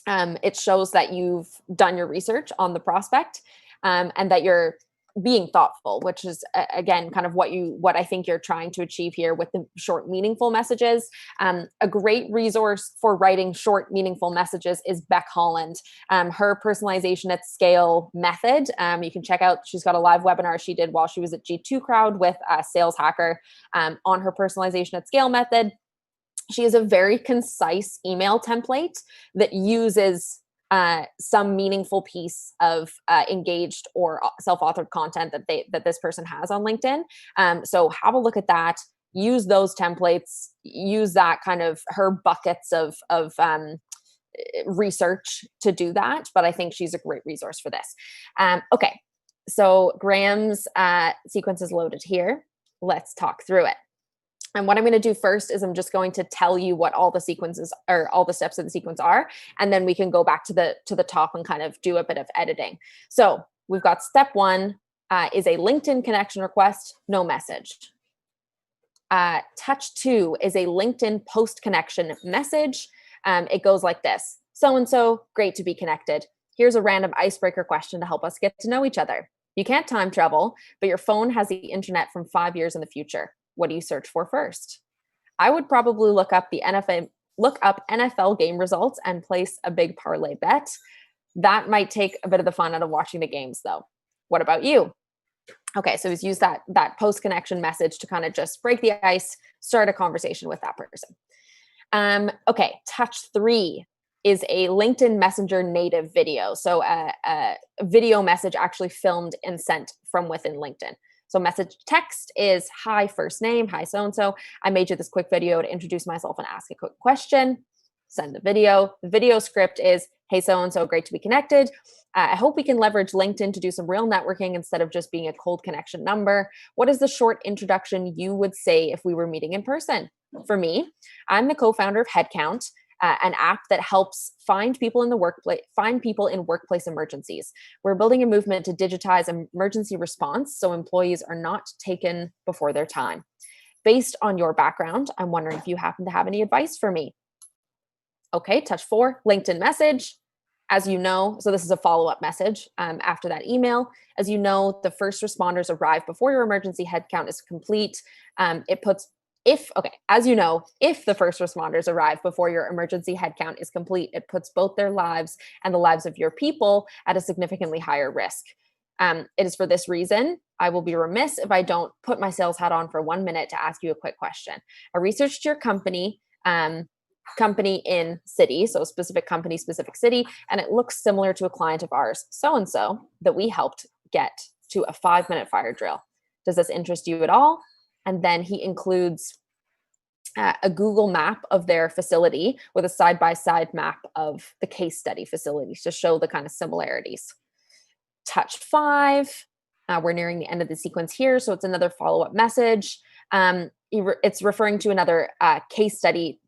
it shows that you've done your research on the prospect, and that you're being thoughtful, which is again kind of what I think you're trying to achieve here with the short, meaningful messages. A great resource for writing short, meaningful messages is Beck Holland. Her personalization at scale method. You can check out. She's got a live webinar she did while she was at G2 Crowd with a sales hacker on her personalization at scale method. She has a very concise email template that uses some meaningful piece of engaged or self-authored content that this person has on LinkedIn. So have a look at that. Use those templates. Use that kind of her buckets of research to do that. But I think she's a great resource for this. Okay, so Graham's sequence is loaded here. Let's talk through it. And what I'm going to do first is I'm just going to tell you what all the sequences or all the steps of the sequence are, and then we can go back to the top and kind of do a bit of editing. So we've got step 1 is a LinkedIn connection request, no message. Touch 2 is a LinkedIn post connection message. It goes like this: so-and-so, great to be connected. Here's a random icebreaker question to help us get to know each other. You can't time travel, but your phone has the internet from 5 years in the future. What do you search for first? I would probably look up NFL game results and place a big parlay bet. That might take a bit of the fun out of watching the games, though. What about you? Okay, so he's used that post connection message to kind of just break the ice, start a conversation with that person. Okay, touch 3 is a LinkedIn Messenger native video. So a video message actually filmed and sent from within LinkedIn. So message text is, hi, first name, hi, so-and-so. I made you this quick video to introduce myself and ask a quick question. Send the video. The video script is, hey, so-and-so, great to be connected. I hope we can leverage LinkedIn to do some real networking instead of just being a cold connection number. What is the short introduction you would say if we were meeting in person? For me, I'm the co-founder of Headcount, an app that helps find people in workplace emergencies. We're building a movement to digitize emergency response so employees are not taken before their time. Based on your background, I'm wondering if you happen to have any advice for me. Okay, touch 4, LinkedIn message. As you know, so this is a follow-up message after that email. As you know, the first responders arrive before your emergency headcount is complete. As you know, if the first responders arrive before your emergency headcount is complete, it puts both their lives and the lives of your people at a significantly higher risk. It is for this reason, I will be remiss if I don't put my sales hat on for 1 minute to ask you a quick question. I researched your company in city, so specific company, specific city, and it looks similar to a client of ours, so-and-so, that we helped get to a 5-minute fire drill. Does this interest you at all? And then he includes a Google map of their facility with a side-by-side map of the case study facilities to show the kind of similarities. Touch 5, we're nearing the end of the sequence here, so it's another follow-up message. It's referring to another case study,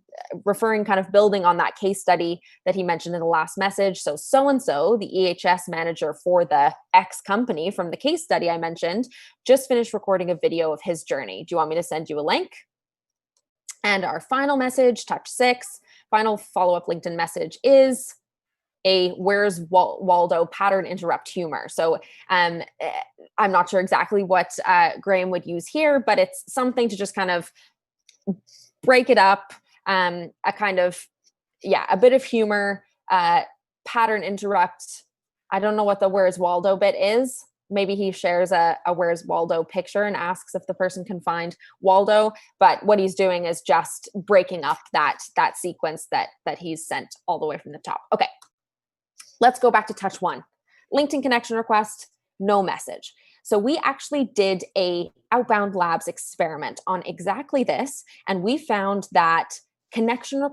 building on that case study that he mentioned in the last message. So-and-so, the EHS manager for the X company from the case study I mentioned, just finished recording a video of his journey. Do you want me to send you a link? And our final message, touch 6, final follow-up LinkedIn message is a where's Waldo pattern interrupt humor. So I'm not sure exactly what Graham would use here, but it's something to just kind of break it up, a bit of humor, pattern interrupt. I don't know what the where's Waldo bit is. Maybe he shares a where's Waldo picture and asks if the person can find Waldo. But what he's doing is just breaking up that sequence that he's sent all the way from the top. Okay, let's go back to touch 1. LinkedIn connection request, no message. So we actually did a Outbound Labs experiment on exactly this, and we found that connection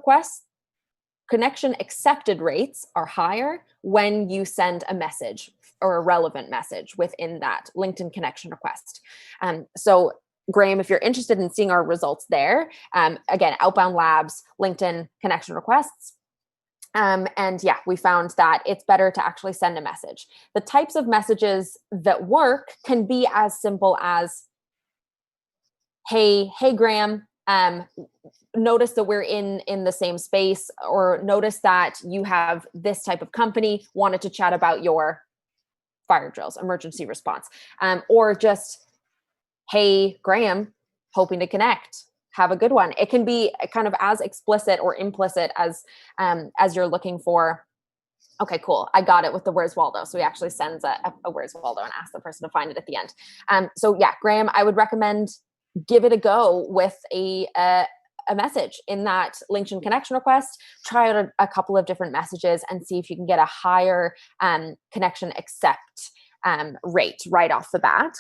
accepted rates are higher when you send a message or a relevant message within that LinkedIn connection request. So Graham, if you're interested in seeing our results there, again, Outbound Labs, LinkedIn connection requests. We found that it's better to actually send a message. The types of messages that work can be as simple as, hey Graham, notice that we're in the same space, or notice that you have this type of company, wanted to chat about your fire drills, emergency response, or just, hey, Graham, hoping to connect. Have a good one. It can be kind of as explicit or implicit as you're looking for. Okay, cool. I got it with the Where's Waldo. So he actually sends a Where's Waldo and asks the person to find it at the end. So yeah, Graham, I would recommend give it a go with a message in that LinkedIn connection request. Try out a couple of different messages and see if you can get a higher connection accept rate right off the bat.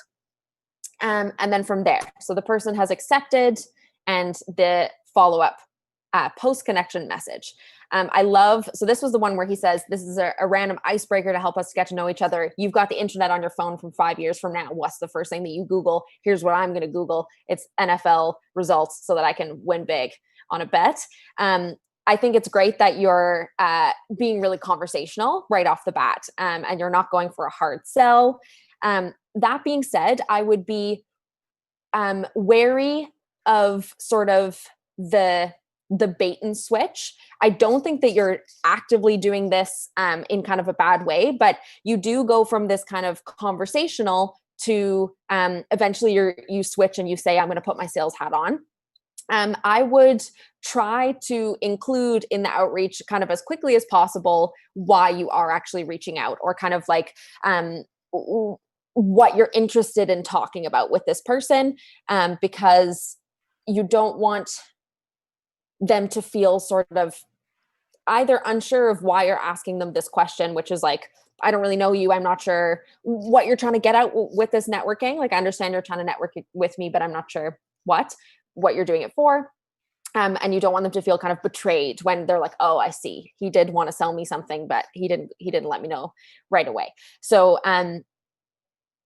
And then from there, so the person has accepted, and the follow-up post-connection message. So this was the one where he says, this is a random icebreaker to help us get to know each other. You've got the internet on your phone from 5 years from now. What's the first thing that you Google? Here's what I'm going to Google. It's NFL results so that I can win big on a bet. I think it's great that you're being really conversational right off the bat, and you're not going for a hard sell. That being said, I would be wary of sort of the bait and switch. I don't think that you're actively doing this in kind of a bad way, but you do go from this kind of conversational to eventually you switch and you say, I'm going to put my sales hat on. I would try to include in the outreach kind of as quickly as possible why you are actually reaching out, or kind of like what you're interested in talking about with this person, because you don't want them to feel sort of either unsure of why you're asking them this question, which is like, I don't really know you. I'm not sure what you're trying to get out with this networking. Like, I understand you're trying to network with me, but I'm not sure what you're doing it for. And you don't want them to feel kind of betrayed when they're like, oh, I see. He did want to sell me something, but he didn't let me know right away. So,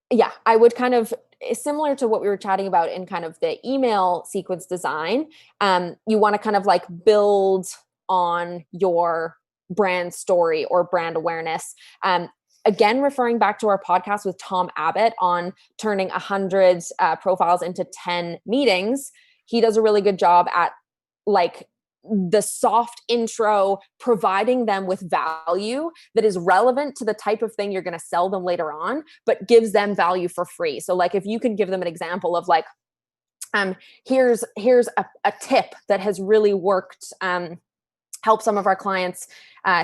yeah, I would kind of, similar to what we were chatting about in kind of the email sequence design, you want to kind of like build on your brand story or brand awareness. Again, referring back to our podcast with Tom Abbott on turning 100 profiles into 10 meetings, he does a really good job at like the soft intro, providing them with value that is relevant to the type of thing you're going to sell them later on, but gives them value for free. So like, if you can give them an example of like, here's a tip that has really worked, help some of our clients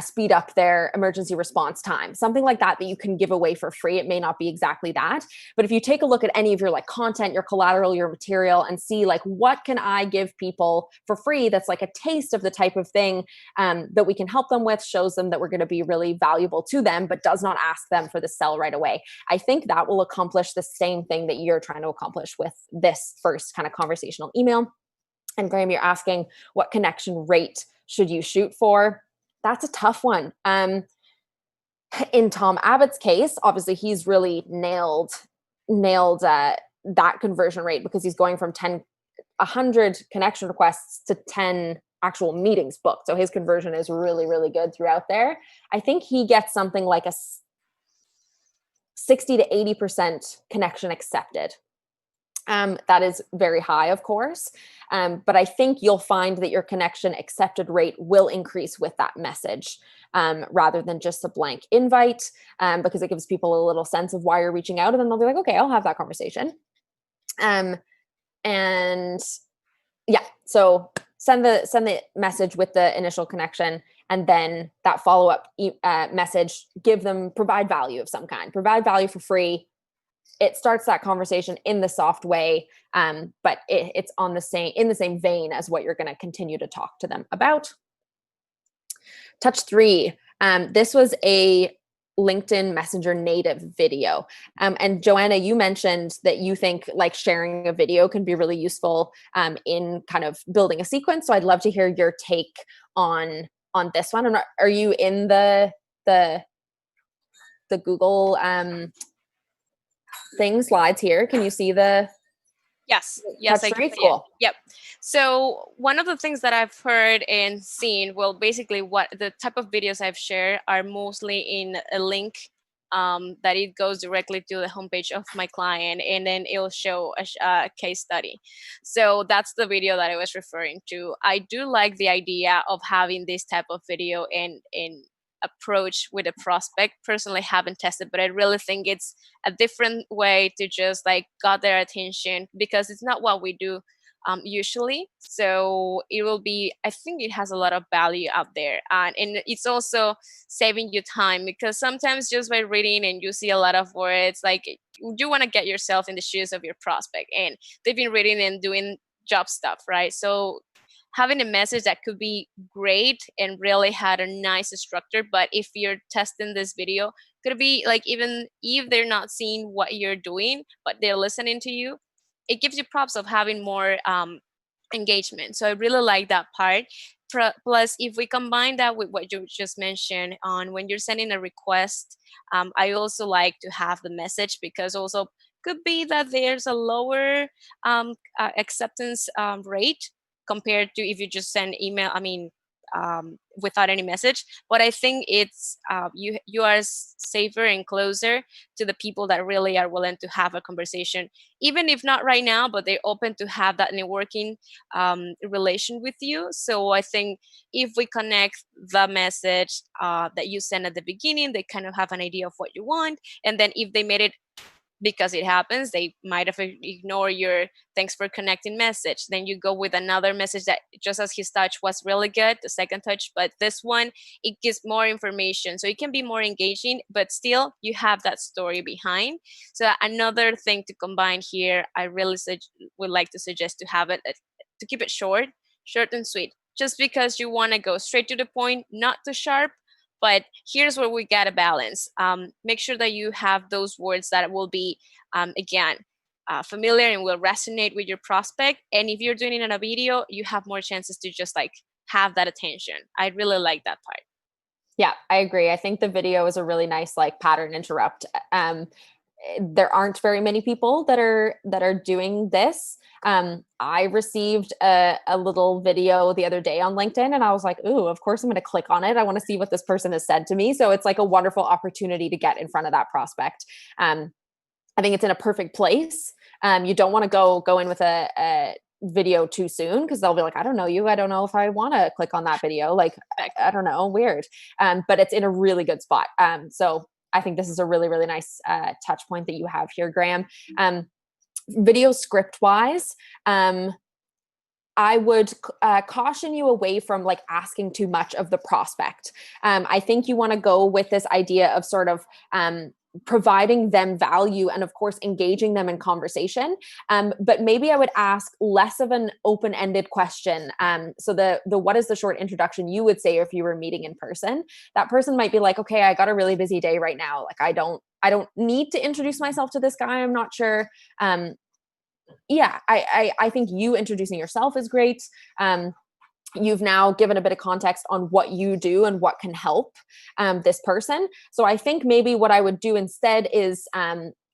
speed up their emergency response time, something like that you can give away for free. It may not be exactly that, but if you take a look at any of your like content, your collateral, your material, and see like, what can I give people for free that's like a taste of the type of thing that we can help them with, shows them that we're going to be really valuable to them, but does not ask them for the sell right away. I think that will accomplish the same thing that you're trying to accomplish with this first kind of conversational email. And Graham, you're asking, what connection rate should you shoot for? That's a tough one. In Tom Abbott's case, obviously he's really nailed that conversion rate, because he's going from 100 connection requests to 10 actual meetings booked. So his conversion is really, really good throughout there. I think he gets something like a 60 to 80% connection accepted. That is very high, of course. But I think you'll find that your connection accepted rate will increase with that message, rather than just a blank invite, because it gives people a little sense of why you're reaching out, and then they'll be like, okay, I'll have that conversation. And yeah, so send the message with the initial connection, and then that follow-up message, provide value of some kind, provide value for free. It starts that conversation in the soft way, but it's in the same vein as what you're going to continue to talk to them about. Touch 3. This was a LinkedIn Messenger native video. And Joanna, you mentioned that you think like sharing a video can be really useful in kind of building a sequence. So I'd love to hear your take on this one. Are you in the Google slides here? Can you see the? Yes, I can see it. Yep. So one of the things that I've heard and seen, well, basically what the type of videos I've shared are mostly in a link that it goes directly to the homepage of my client, and then it'll show a case study. So that's the video that I was referring to. I do like the idea of having this type of video in approach with a prospect. Personally, haven't tested, but I really think it's a different way to just like got their attention, because it's not what we do usually. So it will be, I think it has a lot of value out there. And it's also saving you time, because sometimes just by reading and you see a lot of words, like you want to get yourself in the shoes of your prospect, and they've been reading and doing job stuff, right? So having a message that could be great and really had a nice structure, but if you're testing this video, could be like, even if they're not seeing what you're doing but they're listening to you, it gives you props of having more engagement. So I really like that part. Plus, if we combine that with what you just mentioned on when you're sending a request, I also like to have the message, because also could be that there's a lower acceptance rate compared to if you just send email, without any message. But I think it's you are safer and closer to the people that really are willing to have a conversation, even if not right now, but they're open to have that networking relation with you. So I think if we connect the message that you send at the beginning, they kind of have an idea of what you want. And then if they made it, because it happens, they might have ignored your thanks for connecting message, then you go with another message that, just as his touch was really good, the second touch, but this one, it gives more information, so it can be more engaging, but still you have that story behind. So another thing to combine here, I really would like to suggest to have it to keep it short and sweet, just because you want to go straight to the point, not too sharp. But here's where we got a balance. Make sure that you have those words that will be, again, familiar and will resonate with your prospect. And if you're doing it in a video, you have more chances to just like have that attention. I really like that part. Yeah, I agree. I think the video is a really nice like pattern interrupt. There aren't very many people that are doing this. I received a little video the other day on LinkedIn, and I was like, ooh, of course I'm going to click on it. I want to see what this person has said to me. So it's like a wonderful opportunity to get in front of that prospect. I think it's in a perfect place. You don't want to go in with a video too soon, because they'll be like, I don't know you. I don't know if I want to click on that video. Like, I don't know, weird. But it's in a really good spot. So I think this is a really, really nice touch point that you have here, Graham. Video script wise, I would caution you away from like asking too much of the prospect. I think you want to go with this idea of sort of providing them value and of course engaging them in conversation. But maybe I would ask less of an open-ended question. So the what is the short introduction you would say if you were meeting in person? That person might be like, okay, I got a really busy day right now. Like I don't need to introduce myself to this guy. I'm not sure. Yeah, I think you introducing yourself is great. You've now given a bit of context on what you do and what can help this person. So I think maybe what I would do instead is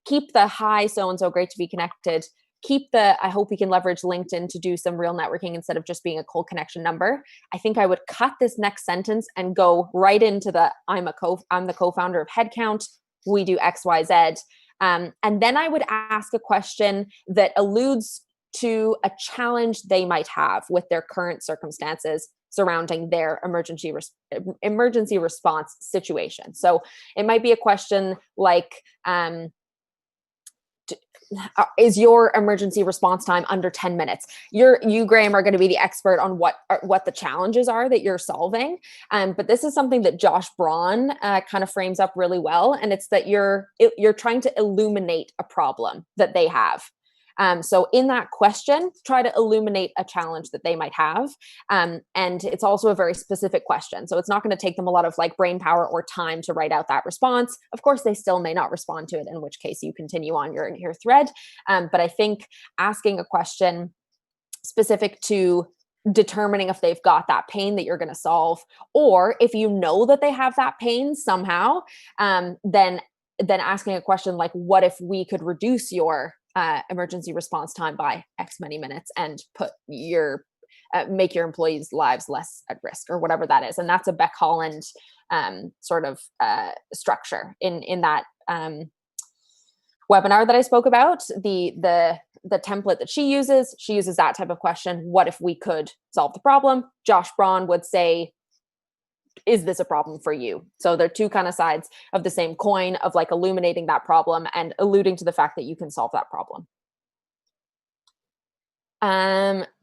keep the hi, so-and-so, great to be connected. Keep the, I hope we can leverage LinkedIn to do some real networking instead of just being a cold connection number. I think I would cut this next sentence and go right into the, I'm the co-founder of Headcount. We do X, Y, Z. And then I would ask a question that alludes to a challenge they might have with their current circumstances surrounding their emergency response situation. So it might be a question like, is your emergency response time under 10 minutes? You, Graham, are going to be the expert on what the challenges are that you're solving. But this is something that Josh Braun kind of frames up really well. And it's that you're trying to illuminate a problem that they have. So in that question, try to illuminate a challenge that they might have. And it's also a very specific question. So it's not going to take them a lot of like brain power or time to write out that response. Of course, they still may not respond to it, in which case you continue on your thread. But I think asking a question specific to determining if they've got that pain that you're going to solve, or if you know that they have that pain somehow, then asking a question like, what if we could reduce your emergency response time by X many minutes and put make your employees' lives less at risk, or whatever that is. And that's a Beck Holland sort of structure in that webinar that I spoke about. The template that she uses that type of question. What if we could solve the problem? Josh Braun would say, is this a problem for you? So they're two kind of sides of the same coin of like illuminating that problem and alluding to the fact that you can solve that problem.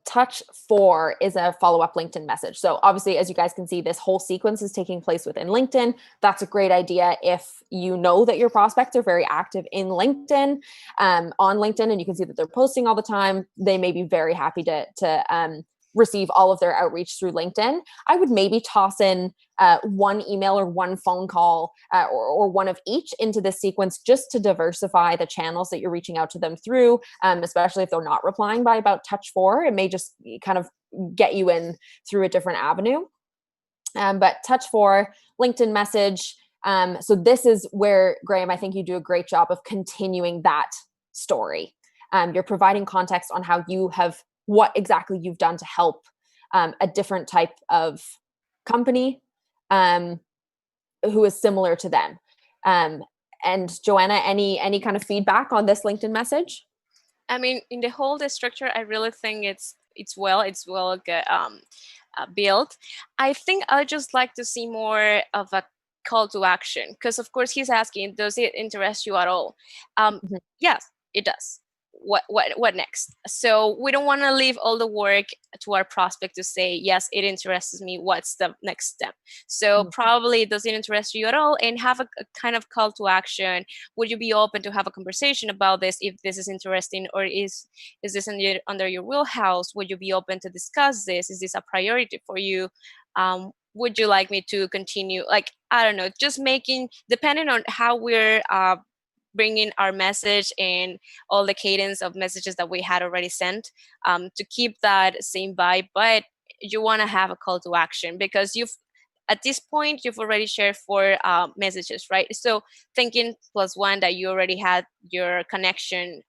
Touch 4 is a follow-up LinkedIn message. So obviously, as you guys can see, this whole sequence is taking place within LinkedIn. That's a great idea if you know that your prospects are very active in LinkedIn, on LinkedIn, and you can see that they're posting all the time. They may be very happy to receive all of their outreach through LinkedIn. I would maybe toss in one email or one phone call or one of each into this sequence just to diversify the channels that you're reaching out to them through, especially if they're not replying by about touch 4. It may just kind of get you in through a different avenue. But touch 4, LinkedIn message. So this is where, Graham, I think you do a great job of continuing that story. You're providing context on how you have, what exactly you've done to help a different type of company who is similar to them. And Joanna, any kind of feedback on this LinkedIn message? I mean, in the whole the structure, I really think it's well built. I think I'd just like to see more of a call to action, because of course he's asking, does it interest you at all? Yes, it does. What next? So we don't want to leave all the work to our prospect to say, yes, it interests me, what's the next step? So probably, does it interest you at all? And have a kind of call to action. Would you be open to have a conversation about this if this is interesting, or is this under your wheelhouse? Would you be open to discuss this? Is this a priority for you? Would you like me to continue? Like, I don't know, just making, depending on how we're bringing our message and all the cadence of messages that we had already sent, to keep that same vibe. But you want to have a call to action, because at this point you've already shared 4 messages, right? So thinking +1 that you already had your connection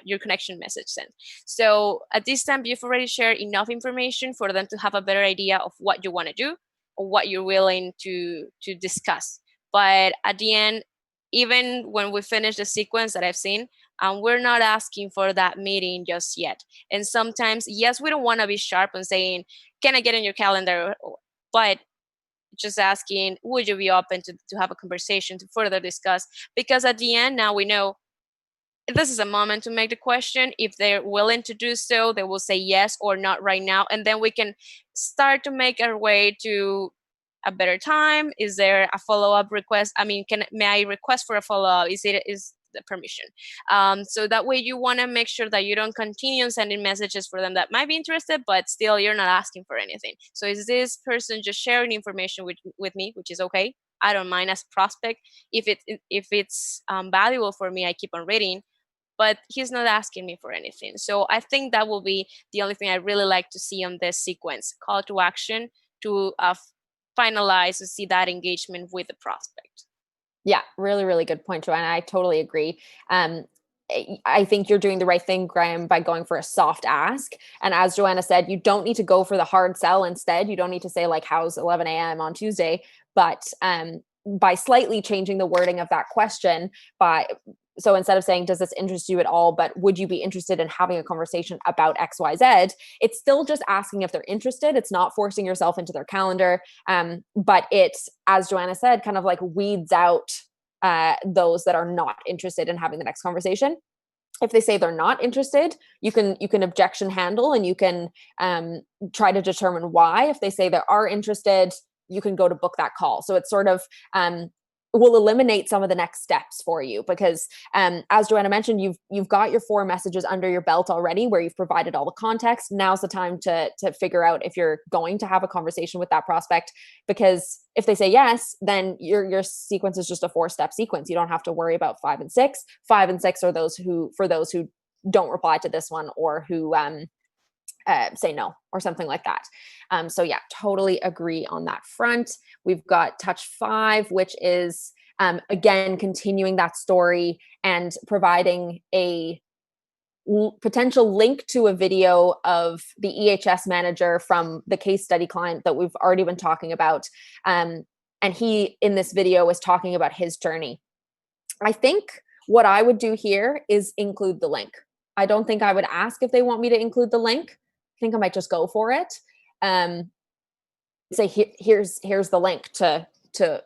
your connection message sent. So at this time you've already shared enough information for them to have a better idea of what you want to do or what you're willing to discuss. But at the end, even when we finish the sequence that I've seen, we're not asking for that meeting just yet. And sometimes, yes, we don't want to be sharp and saying, can I get in your calendar? But just asking, would you be open to have a conversation to further discuss? Because at the end, now we know this is a moment to make the question. If they're willing to do so, they will say yes or not right now. And then we can start to make our way to a better time. Is there a follow-up request? I mean, may I request for a follow-up? Is the permission? So that way you want to make sure that you don't continue sending messages for them that might be interested, but still you're not asking for anything. So is this person just sharing information with me, which is okay. I don't mind as a prospect. If it's valuable for me, I keep on reading, but he's not asking me for anything. So I think that will be the only thing I really like to see on this sequence: call to action to finalize and see that engagement with the prospect. Yeah, really, really good point, Joanna. I totally agree. I think you're doing the right thing, Graham, by going for a soft ask. And as Joanna said, you don't need to go for the hard sell instead. You don't need to say like, how's 11 a.m. on Tuesday? But by slightly changing the wording of that question, so instead of saying, does this interest you at all, but would you be interested in having a conversation about XYZ? It's still just asking if they're interested. It's not forcing yourself into their calendar. But it's, as Joanna said, kind of like weeds out those that are not interested in having the next conversation. If they say they're not interested, you can objection handle, and you can try to determine why. If they say they are interested, you can go to book that call. So it's sort of will eliminate some of the next steps for you, because as Joanna mentioned, you've got your 4 messages under your belt already where you've provided all the context. Now's the time to figure out if you're going to have a conversation with that prospect, because if they say yes, then your sequence is just a 4-step sequence. You don't have to worry about 5 and 6. 5 and 6 are for those who don't reply to this one, or who say no or something like that. So yeah, totally agree on that front. We've got touch 5, which is again continuing that story and providing a potential link to a video of the EHS manager from the case study client that we've already been talking about. And he, in this video, is talking about his journey. I think what I would do here is include the link. I don't think I would ask if they want me to include the link. I think I might just go for it. say, here's the link to the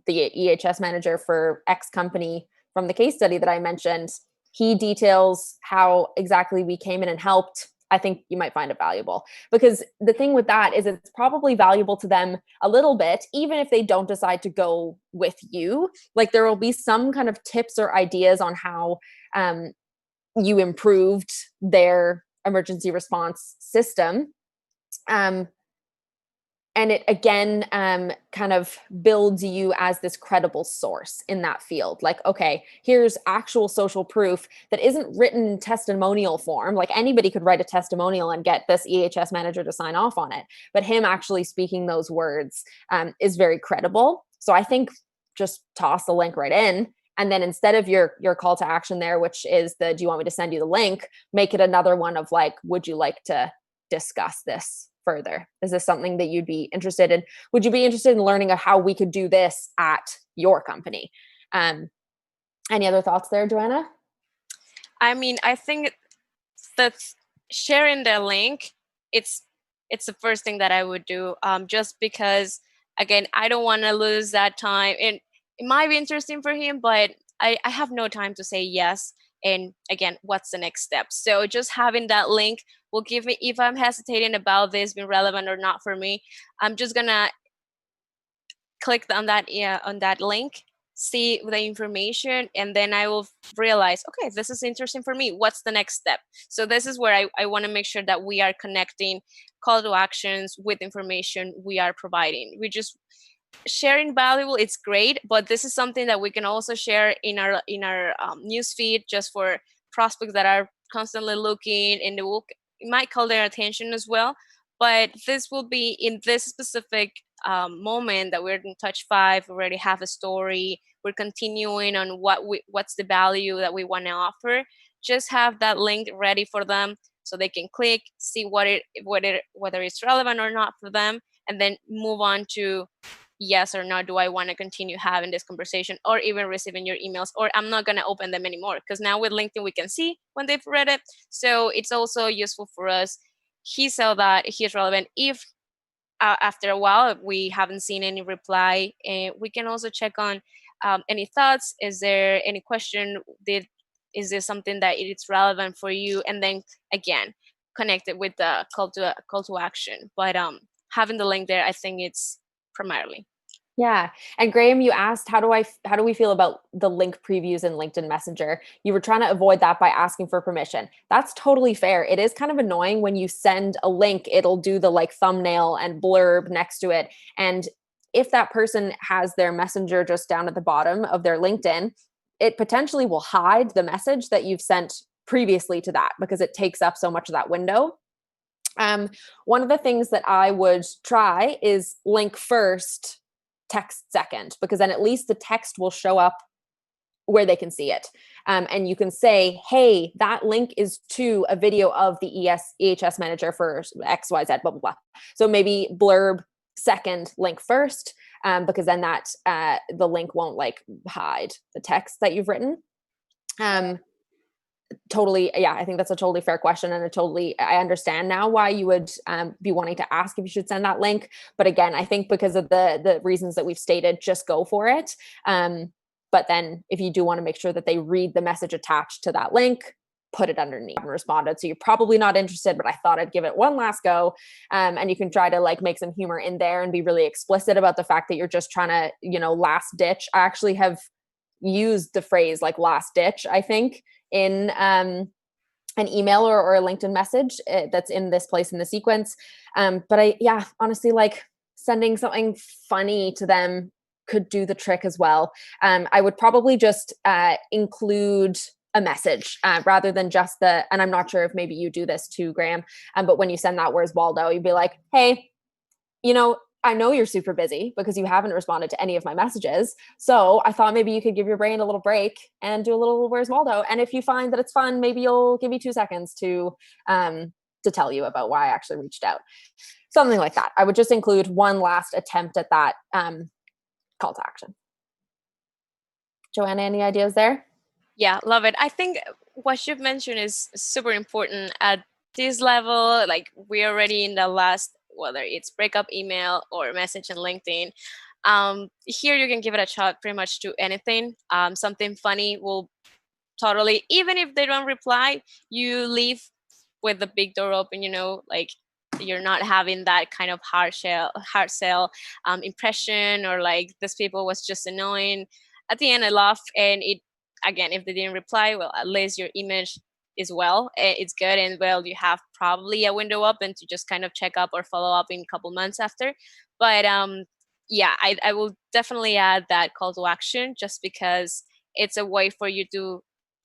EHS manager for X company from the case study that I mentioned. He details how exactly we came in and helped. I think you might find it valuable, because the thing with that is it's probably valuable to them a little bit, even if they don't decide to go with you. Like, there will be some kind of tips or ideas on how you improved their emergency response system. And it again kind of builds you as this credible source in that field. Like, okay, here's actual social proof that isn't written in testimonial form. Like, anybody could write a testimonial and get this EHS manager to sign off on it, but him actually speaking those words is very credible. So I think just toss the link right in. And then instead of your call to action there, which is do you want me to send you the link, make it another one of like, would you like to discuss this further? Is this something that you'd be interested in? Would you be interested in learning how we could do this at your company? Any other thoughts there, Joanna? I mean, I think that sharing the link, it's the first thing that I would do, just because, again, I don't want to lose that time. And it might be interesting for him, but I have no time to say yes. And again, what's the next step? So just having that link will give me, if I'm hesitating about this being relevant or not for me, I'm just gonna click on that link, see the information, and then I will realize, okay, this is interesting for me. What's the next step? So this is where I want to make sure that we are connecting call to actions with information we are providing. We just sharing valuable, it's great, but this is something that we can also share in our news feed, just for prospects that are constantly looking, and it might call their attention as well. But this will be in this specific moment that we're in touch 5, we already have a story, we're continuing on what's the value that we want to offer. Just have that link ready for them so they can click, see whether it's relevant or not for them, and then move on to yes or no, do I want to continue having this conversation, or even receiving your emails, or I'm not going to open them anymore. Because now with LinkedIn, we can see when they've read it. So it's also useful for us. He saw that he's relevant. If after a while we haven't seen any reply, we can also check on any thoughts. Is there any question? Is this something that it's relevant for you? And then again, connect it with the call to action. But having the link there, I think it's primarily. Yeah. And Graham, you asked, how do we feel about the link previews in LinkedIn Messenger? You were trying to avoid that by asking for permission. That's totally fair. It is kind of annoying when you send a link, it'll do the like thumbnail and blurb next to it. And if that person has their messenger just down at the bottom of their LinkedIn, it potentially will hide the message that you've sent previously to that, because it takes up so much of that window. One of the things that I would try is link first, text second, because then at least the text will show up where they can see it. And you can say, hey, that link is to a video of the EHS manager for XYZ, blah, blah, blah. So maybe blurb second, link first, because then that the link won't like hide the text that you've written. Totally. Yeah, I think that's a totally fair question, and I understand now why you would be wanting to ask if you should send that link. But again, I think because of the reasons that we've stated, just go for it. But then if you do want to make sure that they read the message attached to that link, put it underneath and responded. So you're probably not interested, but I thought I'd give it one last go. And you can try to like make some humor in there and be really explicit about the fact that you're just trying to, last ditch. I actually have used the phrase like last ditch, I think, in an email or a LinkedIn message that's in this place in the sequence. But honestly, like sending something funny to them could do the trick as well. I would probably just include a message rather than just and I'm not sure if maybe you do this too, Graham, but when you send that, where's Waldo, you'd be like, hey, I know you're super busy because you haven't responded to any of my messages. So I thought maybe you could give your brain a little break and do a little where's Waldo. And if you find that it's fun, maybe you'll give me 2 seconds to tell you about why I actually reached out. Something like that. I would just include one last attempt at that call to action. Joanna, any ideas there? Yeah, love it. I think what you've mentioned is super important at this level. Like we're already in the last whether it's breakup email or message in LinkedIn. Here you can give it a shot pretty much to anything. Something funny will totally, even if they don't reply, you leave with the big door open, like you're not having that kind of hard sell impression, or like this people was just annoying. At the end, I laugh, and it, again, if they didn't reply, well, at least your image is well, it's good, and well, you have probably a window open to just kind of check up or follow up in a couple months after. But yeah, I will definitely add that call to action, just because it's a way for you to,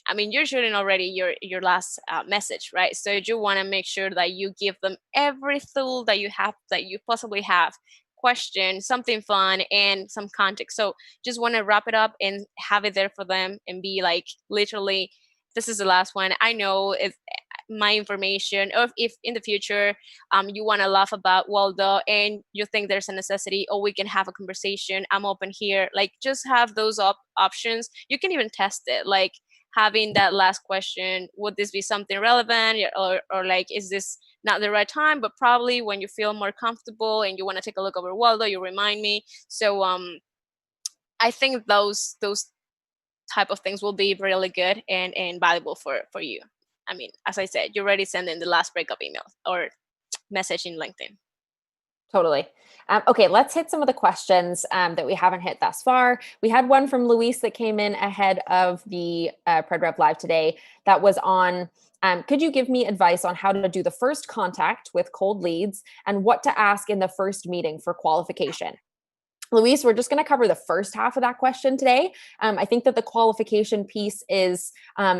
I mean, you're shooting already your last message, right? So you want to make sure that you give them every tool that you have, that you possibly have, question, something fun, and some context. So just want to wrap it up and have it there for them, and be like, literally, this is the last one. I know it's my information, or if in the future you want to laugh about Waldo and you think there's a necessity, or we can have a conversation, I'm open here. Like, just have those options. You can even test it, like having that last question, would this be something relevant, or like, is this not the right time, but probably when you feel more comfortable and you want to take a look over Waldo, you remind me. So I think those type of things will be really good and valuable for you. I mean, as I said, you're already sending the last breakup email or message in LinkedIn. Totally. Okay, let's hit some of the questions that we haven't hit thus far. We had one from Luis that came in ahead of the PredRev Live today that was on, could you give me advice on how to do the first contact with cold leads and what to ask in the first meeting for qualification? Luis, we're just going to cover the first half of that question today. I think that the qualification piece is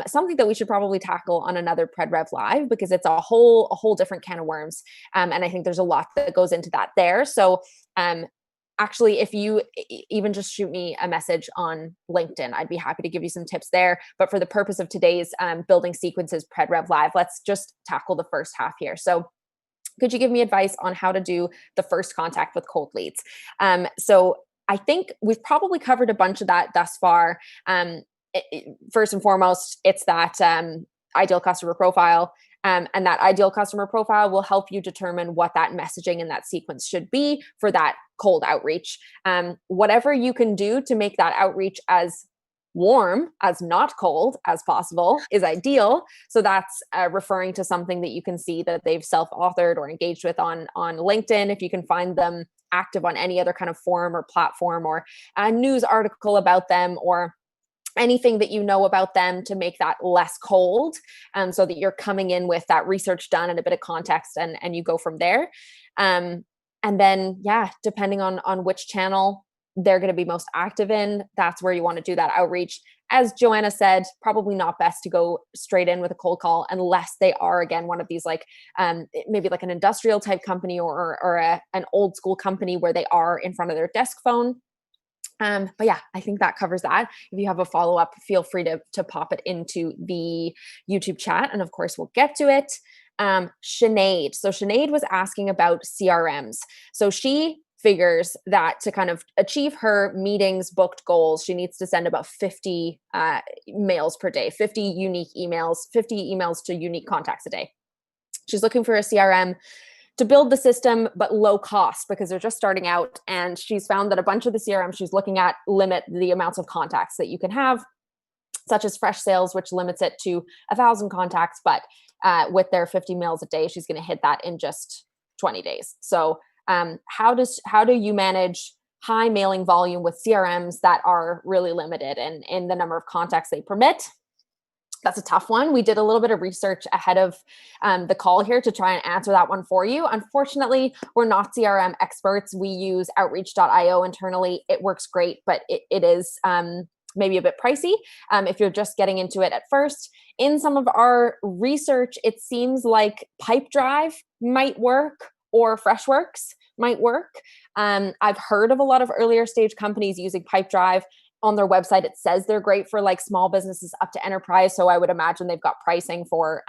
something that we should probably tackle on another PredRev Live, because it's a whole different can of worms. And I think there's a lot that goes into that there. So actually, if you even just shoot me a message on LinkedIn, I'd be happy to give you some tips there. But for the purpose of today's Building Sequences PredRev Live, let's just tackle the first half here. So could you give me advice on how to do the first contact with cold leads? So I think we've probably covered a bunch of that thus far. First and foremost, it's that ideal customer profile. And that ideal customer profile will help you determine what that messaging and that sequence should be for that cold outreach. Whatever you can do to make that outreach as warm, as not cold as possible, is ideal. So that's referring to something that you can see that they've self-authored or engaged with on LinkedIn. If you can find them active on any other kind of forum or platform, or a news article about them, or anything that you know about them to make that less cold, so that you're coming in with that research done and a bit of context, and you go from there. And then, yeah, depending on which channel they're going to be most active in, that's where you want to do that outreach. As Joanna said, probably not best to go straight in with a cold call unless they are, again, one of these like maybe like an industrial type company, or an old school company where they are in front of their desk phone. But yeah, I think that covers that. If you have a follow-up, feel free to pop it into the YouTube chat, and of course we'll get to it. Sinead. So Sinead was asking about CRMs. So she figures that to kind of achieve her meetings booked goals, she needs to send about 50 mails per day, 50 unique emails, 50 emails to unique contacts a day. She's looking for a CRM to build the system, but low cost, because they're just starting out. And she's found that a bunch of the CRMs she's looking at limit the amounts of contacts that you can have, such as Fresh Sales, which limits it to 1,000 contacts. But with their 50 mails a day, she's going to hit that in just 20 days. So how do you manage high mailing volume with CRMs that are really limited in the number of contacts they permit? That's a tough one. We did a little bit of research ahead of the call here to try and answer that one for you. Unfortunately, we're not CRM experts. We use outreach.io internally. It works great, but it is maybe a bit pricey if you're just getting into it at first. In some of our research, it seems like Pipedrive might work, or Freshworks might work. I've heard of a lot of earlier stage companies using Pipedrive. On their website, it says they're great for like small businesses up to enterprise. So I would imagine they've got pricing for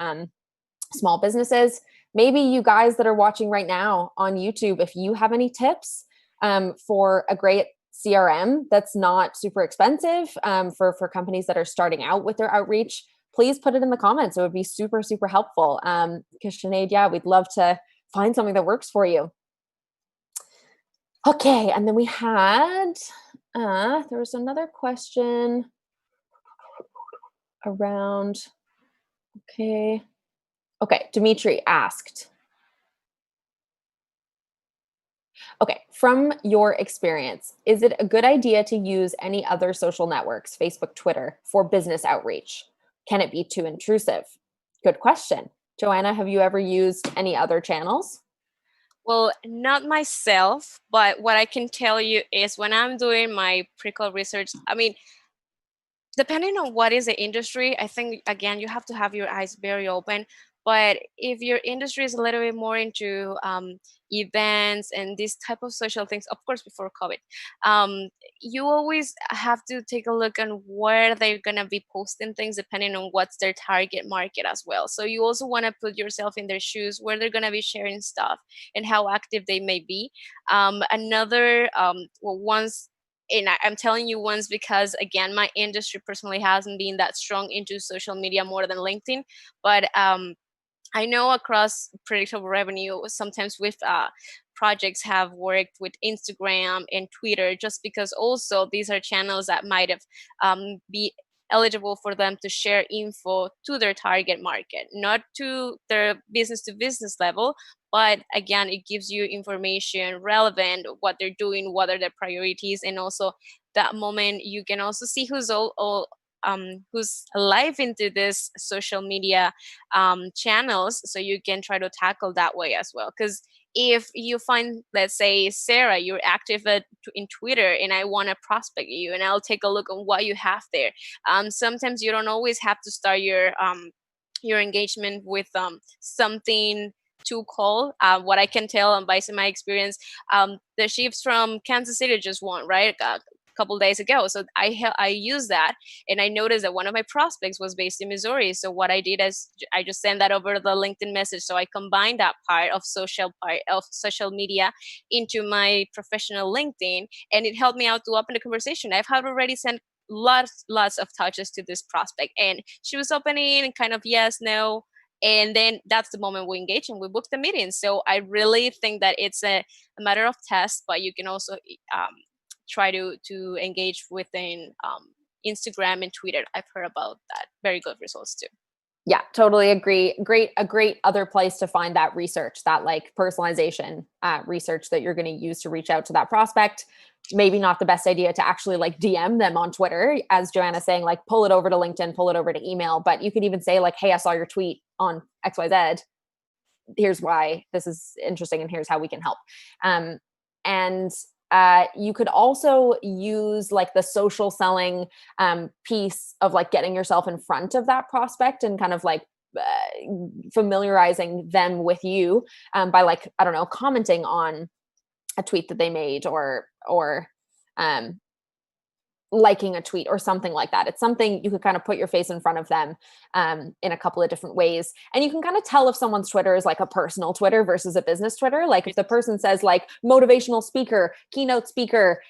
small businesses. Maybe you guys that are watching right now on YouTube, if you have any tips for a great CRM that's not super expensive for companies that are starting out with their outreach, please put it in the comments. It would be super, super helpful. Because Sinead, yeah, we'd love to find something that works for you. Okay, and then we had, there was another question around, okay, Dimitri asked, okay, from your experience, is it a good idea to use any other social networks, Facebook, Twitter, for business outreach? Can it be too intrusive? Good question. Joanna, have you ever used any other channels? Well, not myself, but what I can tell you is when I'm doing my pre-call research, I mean, depending on what is the industry, I think again you have to have your eyes very open. But if your industry is a little bit more into events and these type of social things, of course before COVID, um, you always have to take a look on where they're gonna be posting things, depending on what's their target market as well. So you also want to put yourself in their shoes, where they're gonna be sharing stuff and how active they may be. Well, once, and I'm telling you once because again, my industry personally hasn't been that strong into social media more than LinkedIn, but I know across predictable revenue, sometimes with projects have worked with Instagram and Twitter, just because also these are channels that might have be eligible for them to share info to their target market, not to their business to business level, but again, it gives you information relevant, what they're doing, what are their priorities, and also that moment you can also see who's live into this social media channels, so you can try to tackle that way as well. Because if you find, let's say, Sarah, you're active in Twitter, and I want to prospect you, and I'll take a look on what you have there. Sometimes you don't always have to start your engagement with something too cold. What I can tell, and based on my experience, the Chiefs from Kansas City just won, right? Couple days ago. So I used that, and I noticed that one of my prospects was based in Missouri. So what I did is I just sent that over the LinkedIn message. So I combined that part of social media into my professional LinkedIn, and it helped me out to open the conversation. I've had already sent lots of touches to this prospect, and she was opening and kind of yes, no. And then that's the moment we engage and we book the meeting. So I really think that it's a matter of test, but you can also try to engage within Instagram and Twitter. I've heard about that. Very good results too. Yeah, totally agree. A great other place to find that research, that like personalization research that you're going to use to reach out to that prospect. Maybe not the best idea to actually like DM them on Twitter, as Joanna's saying, like pull it over to LinkedIn, pull it over to email. But you could even say like, hey, I saw your tweet on XYZ. Here's why this is interesting, and here's how we can help. And you could also use like the social selling piece of like getting yourself in front of that prospect and kind of like familiarizing them with you by like, I don't know, commenting on a tweet that they made or liking a tweet or something like that. It's something you could kind of put your face in front of them in a couple of different ways. And you can kind of tell if someone's Twitter is like a personal Twitter versus a business Twitter. Like if the person says like motivational speaker, keynote speaker,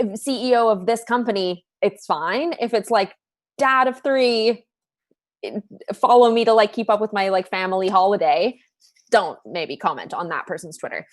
CEO of this company, it's fine. If it's like dad of 3, follow me to like keep up with my like family holiday, don't maybe comment on that person's Twitter.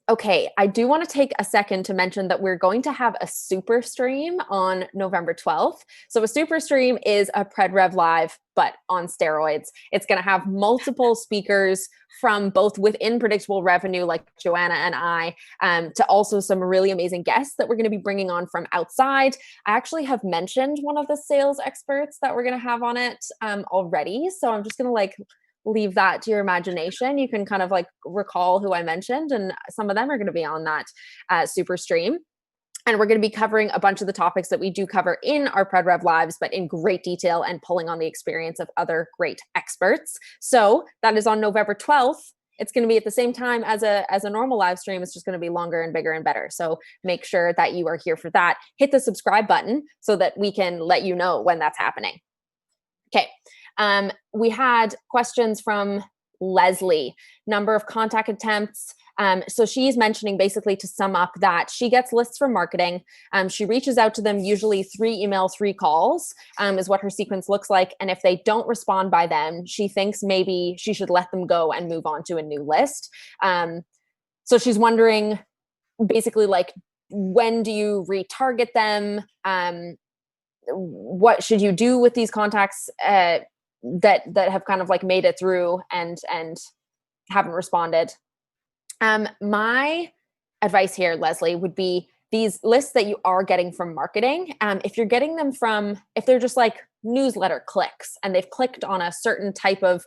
Okay, I do want to take a second to mention that we're going to have a super stream on November 12th. So a super stream is a PredRev Live, but on steroids. It's going to have multiple speakers from both within predictable revenue, like Joanna and I, to also some really amazing guests that we're going to be bringing on from outside. I actually have mentioned one of the sales experts that we're going to have on it already. So I'm just going to like leave that to your imagination. You can kind of like recall who I mentioned, and some of them are going to be on that super stream. And we're going to be covering a bunch of the topics that we do cover in our PredRev Lives, but in great detail and pulling on the experience of other great experts. So that is on November 12th. It's going to be at the same time as a normal live stream. It's just going to be longer and bigger and better. So make sure that you are here for that. Hit the subscribe button so that we can let you know when that's happening. Okay. We had questions from Leslie, number of contact attempts. So she's mentioning basically, to sum up, that she gets lists from marketing. She reaches out to them, usually 3 emails, 3 calls is what her sequence looks like. And if they don't respond by then, she thinks maybe she should let them go and move on to a new list. So she's wondering, basically like, when do you retarget them? What should you do with these contacts that have kind of like made it through and haven't responded? My advice here, Leslie, would be these lists that you are getting from marketing. If you're getting them from, if they're just like newsletter clicks and they've clicked on a certain type of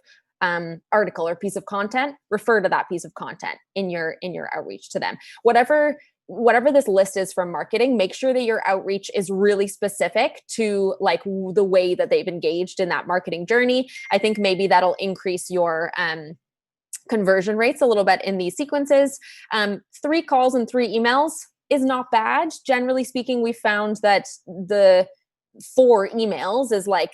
article or piece of content, refer to that piece of content in your outreach to them. Whatever this list is from marketing, make sure that your outreach is really specific to like the way that they've engaged in that marketing journey. I think maybe that'll increase your conversion rates a little bit in these sequences. 3 calls and 3 emails is not bad. Generally speaking, we found that the 4 emails is like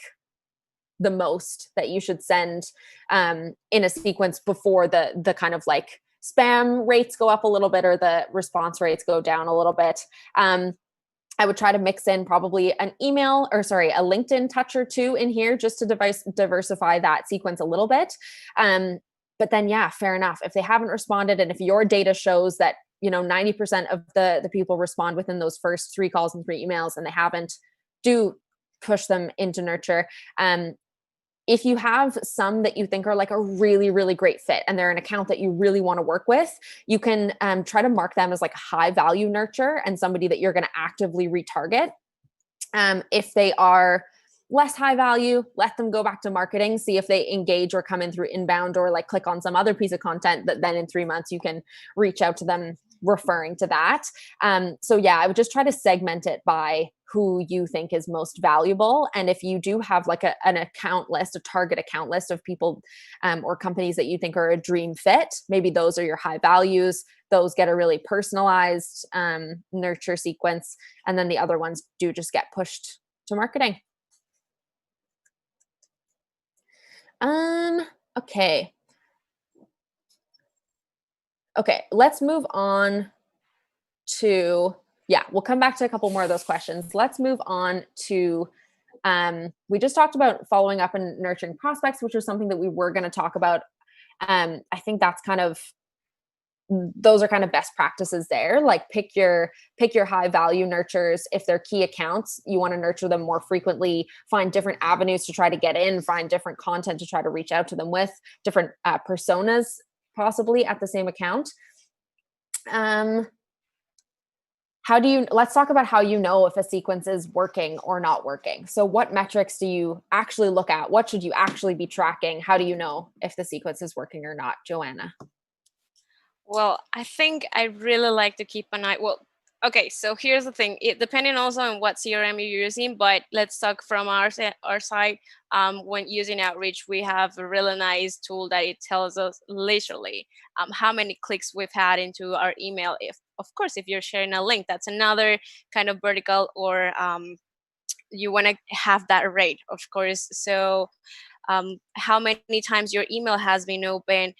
the most that you should send in a sequence before the kind of like spam rates go up a little bit or the response rates go down a little bit. I would try to mix in probably a LinkedIn touch or 2 in here just to diversify that sequence a little bit. But then, yeah, fair enough. If they haven't responded and if your data shows that, 90% of the people respond within those first 3 calls and 3 emails and they haven't, do push them into nurture. If you have some that you think are like a really, really great fit and they're an account that you really want to work with, you can try to mark them as like high value nurture and somebody that you're going to actively retarget. If they are less high value, let them go back to marketing, see if they engage or come in through inbound or like click on some other piece of content that then in 3 months you can reach out to them referring to that. So yeah, I would just try to segment it by who you think is most valuable. And if you do have like an account list, a target account list of people or companies that you think are a dream fit, maybe those are your high values. Those get a really personalized nurture sequence. And then the other ones do just get pushed to marketing. Okay. Okay, let's move on to, we'll come back to a couple more of those questions. Let's move on to, we just talked about following up and nurturing prospects, which was something that we were going to talk about. I think those are kind of best practices there. Like pick your high value nurtures. If they're key accounts, you want to nurture them more frequently, find different avenues to try to get in, find different content to try to reach out to them with, different personas possibly at the same account. Let's talk about how you know if a sequence is working or not working. So what metrics do you actually look at? What should you actually be tracking? How do you know if the sequence is working or not, Joanna? Well, I think I really like to keep an eye. Well, okay, so here's the thing. Depending also on what CRM you're using, but let's talk from our side. When using Outreach, we have a really nice tool that it tells us literally how many clicks we've had into our email. Of course, if you're sharing a link, that's another kind of vertical, or you want to have that rate, of course. So how many times your email has been open.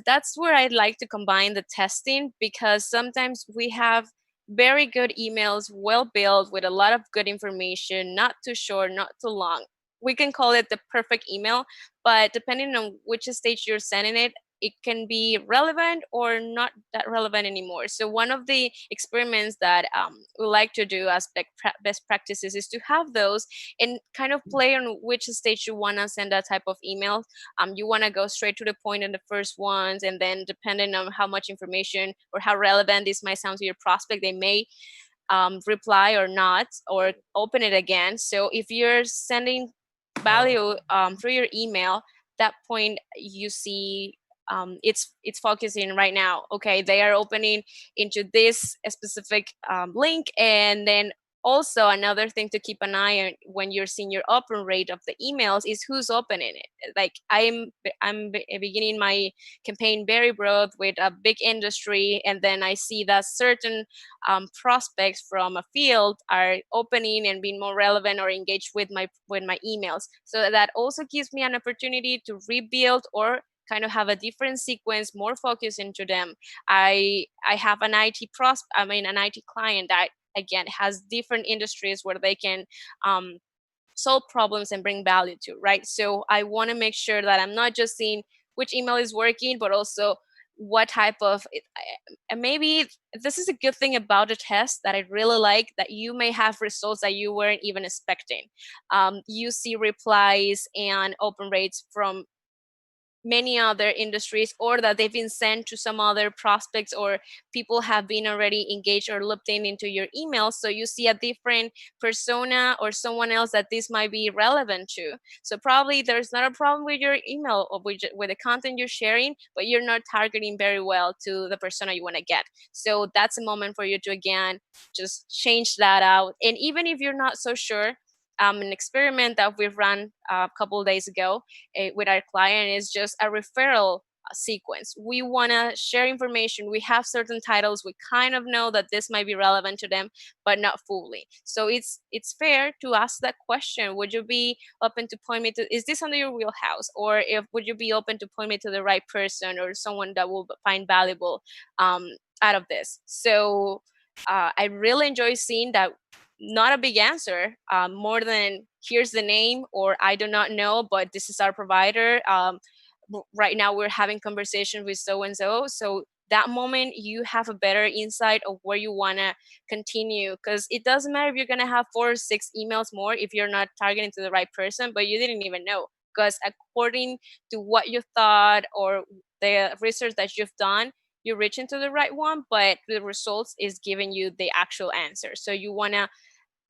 That's where I'd like to combine the testing, because sometimes we have very good emails, well built with a lot of good information, not too short, not too long. We can call it the perfect email, but depending on which stage you're sending it, it can be relevant or not that relevant anymore. So one of the experiments that we like to do as best practices is to have those and kind of play on which stage you want to send that type of email. You want to go straight to the point in the first ones, and then depending on how much information or how relevant this might sound to your prospect, they may reply or not, or open it again. So if you're sending value through your email, that point you see it's focusing right now. Okay, they are opening into this specific link. And then also another thing to keep an eye on when you're seeing your open rate of the emails is who's opening it. Like I'm beginning my campaign very broad with a big industry, and then I see that certain prospects from a field are opening and being more relevant or engaged with my emails. So that also gives me an opportunity to rebuild or kind of have a different sequence, more focus into them. I have an IT an IT client that again has different industries where they can solve problems and bring value to, right? So I want to make sure that I'm not just seeing which email is working, but also what type of and maybe this is a good thing about the test that I really like, that you may have results that you weren't even expecting. You see replies and open rates from many other industries, or that they've been sent to some other prospects, or people have been already engaged or looped in into your email, so you see a different persona or someone else that this might be relevant to. So probably there's not a problem with your email or with the content you're sharing, but you're not targeting very well to the persona you want to get. So that's a moment for you to again just change that out. And even if you're not so sure, an experiment that we've run a couple of days ago with our client is just a referral sequence. We want to share information. We have certain titles. We kind of know that this might be relevant to them, but not fully. So it's fair to ask that question. Would you be open to point me to, is this under your wheelhouse? Or if would you be open to point me to the right person or someone that will find valuable out of this? So I really enjoy seeing that. Not a big answer, more than here's the name, or I do not know, but this is our provider. Right now we're having conversation with so and so. So that moment you have a better insight of where you want to continue, because it doesn't matter if you're going to have 4 or 6 emails more if you're not targeting to the right person, but you didn't even know, because according to what you thought or the research that you've done, you're reaching to the right one, but the results is giving you the actual answer. So you want to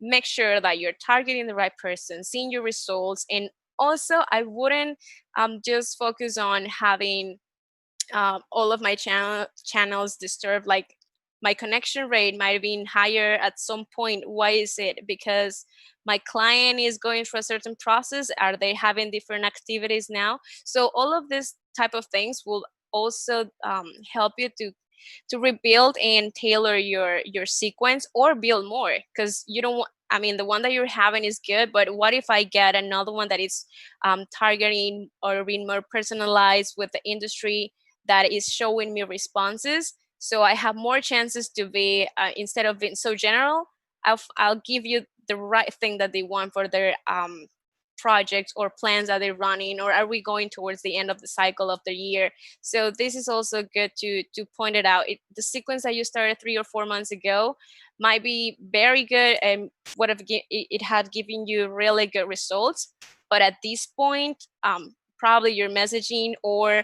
make sure that you're targeting the right person, seeing your results. And also I wouldn't just focus on having all of my channels disturbed. Like my connection rate might have been higher at some point. Why is it? Because my client is going through a certain process. Are they having different activities now? So all of this type of things will also help you to rebuild and tailor your sequence, or build more, because you don't want, I mean, the one that you're having is good, but what if I get another one that is targeting or being more personalized with the industry, that is showing me responses, so I have more chances to be instead of being so general, I'll give you the right thing that they want for their projects or plans that they're running, or are we going towards the end of the cycle of the year. So this is also good to point it out. The sequence that you started 3 or 4 months ago might be very good and would have it had given you really good results, but at this point probably your messaging or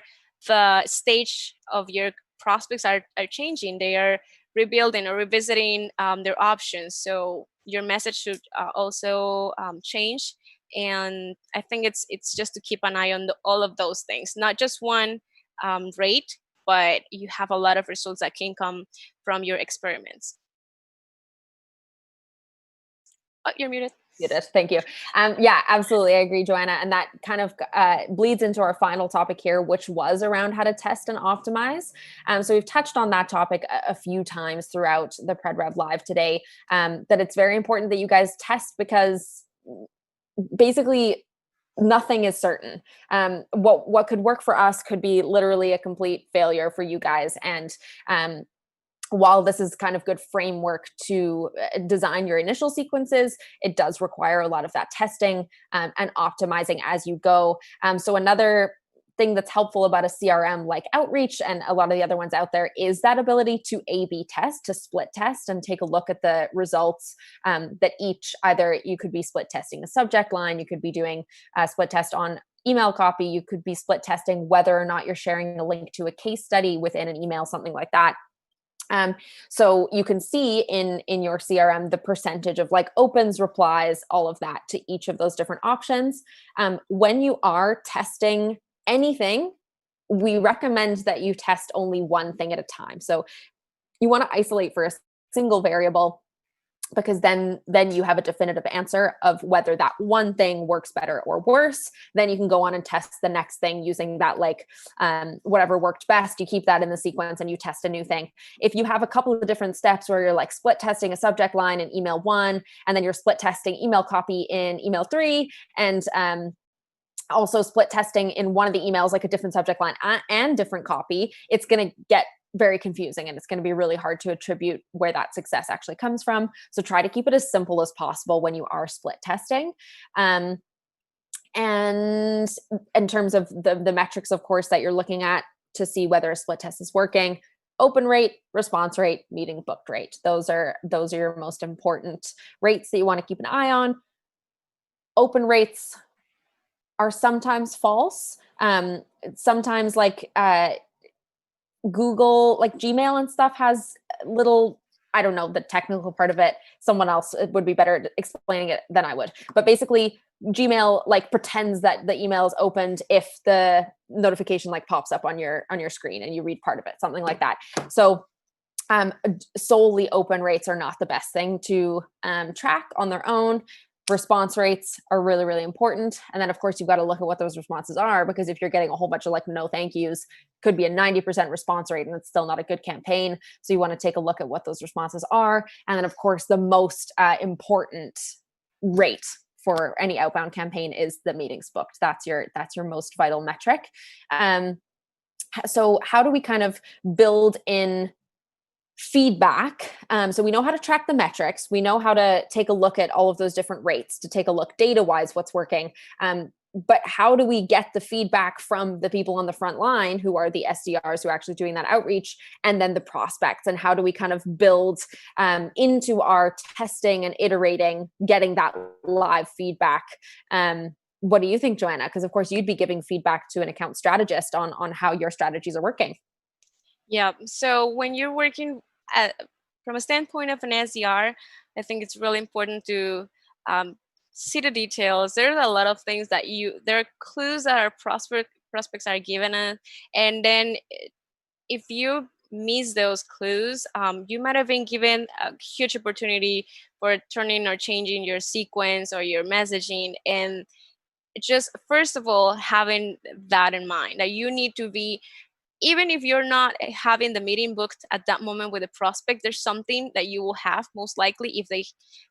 the stage of your prospects are changing. They are rebuilding or revisiting their options, so your message should also change. And I think it's just to keep an eye on all of those things, not just one rate, but you have a lot of results that can come from your experiments. Oh, you're muted. Muted. Thank you. Yeah, absolutely. I agree, Joanna. And that kind of bleeds into our final topic here, which was around how to test and optimize. So we've touched on that topic a few times throughout the PredRev Live today, that it's very important that you guys test, because basically nothing is certain. What could work for us could be literally a complete failure for you guys. And while this is kind of good framework to design your initial sequences, it does require a lot of that testing and optimizing as you go. So another thing that's helpful about a CRM like Outreach and a lot of the other ones out there is that ability to A/B test, to split test and take a look at the results that each, either you could be split testing a subject line, you could be doing a split test on email copy, you could be split testing whether or not you're sharing a link to a case study within an email, something like that. So you can see in your CRM the percentage of like opens, replies, all of that to each of those different options. When you are testing anything, we recommend that you test only one thing at a time. So you want to isolate for a single variable, because then you have a definitive answer of whether that one thing works better or worse. Then you can go on and test the next thing using that, like whatever worked best, you keep that in the sequence and you test a new thing. If you have a couple of different steps where you're like split testing a subject line in email 1, and then you're split testing email copy in email 3, and also split testing in one of the emails, like a different subject line and different copy, it's going to get very confusing, and it's going to be really hard to attribute where that success actually comes from. So try to keep it as simple as possible when you are split testing. And in terms of the metrics, of course, that you're looking at, to see whether a split test is working. Open rate, response rate, meeting booked rate. Those are your most important rates that you want to keep an eye on. Open rates are sometimes false. Sometimes like Google, like Gmail and stuff has little, I don't know the technical part of it. Someone else would be better at explaining it than I would. But basically Gmail like pretends that the email is opened if the notification like pops up on your screen and you read part of it, something like that. So solely open rates are not the best thing to track on their own. Response rates are really, really important. And then of course you've got to look at what those responses are, because if you're getting a whole bunch of like no thank yous, could be a 90% response rate and it's still not a good campaign. So you want to take a look at what those responses are. And then of course the most important rate for any outbound campaign is the meetings booked. That's your most vital metric. So how do we kind of build in feedback? So we know how to track the metrics. We know how to take a look at all of those different rates, to take a look data-wise what's working. But how do we get the feedback from the people on the front line who are the SDRs who are actually doing that outreach, and then the prospects? And how do we kind of build into our testing and iterating, getting that live feedback? What do you think, Joanna? Because of course you'd be giving feedback to an account strategist on how your strategies are working. Yeah. So when you're working from a standpoint of an SDR, I think it's really important to see the details. There are a lot of things that there are clues that our prospects are given us, and then if you miss those clues, you might have been given a huge opportunity for turning or changing your sequence or your messaging. And just first of all, having that in mind, that you need to be, even if you're not having the meeting booked at that moment with a prospect, there's something that you will have most likely if they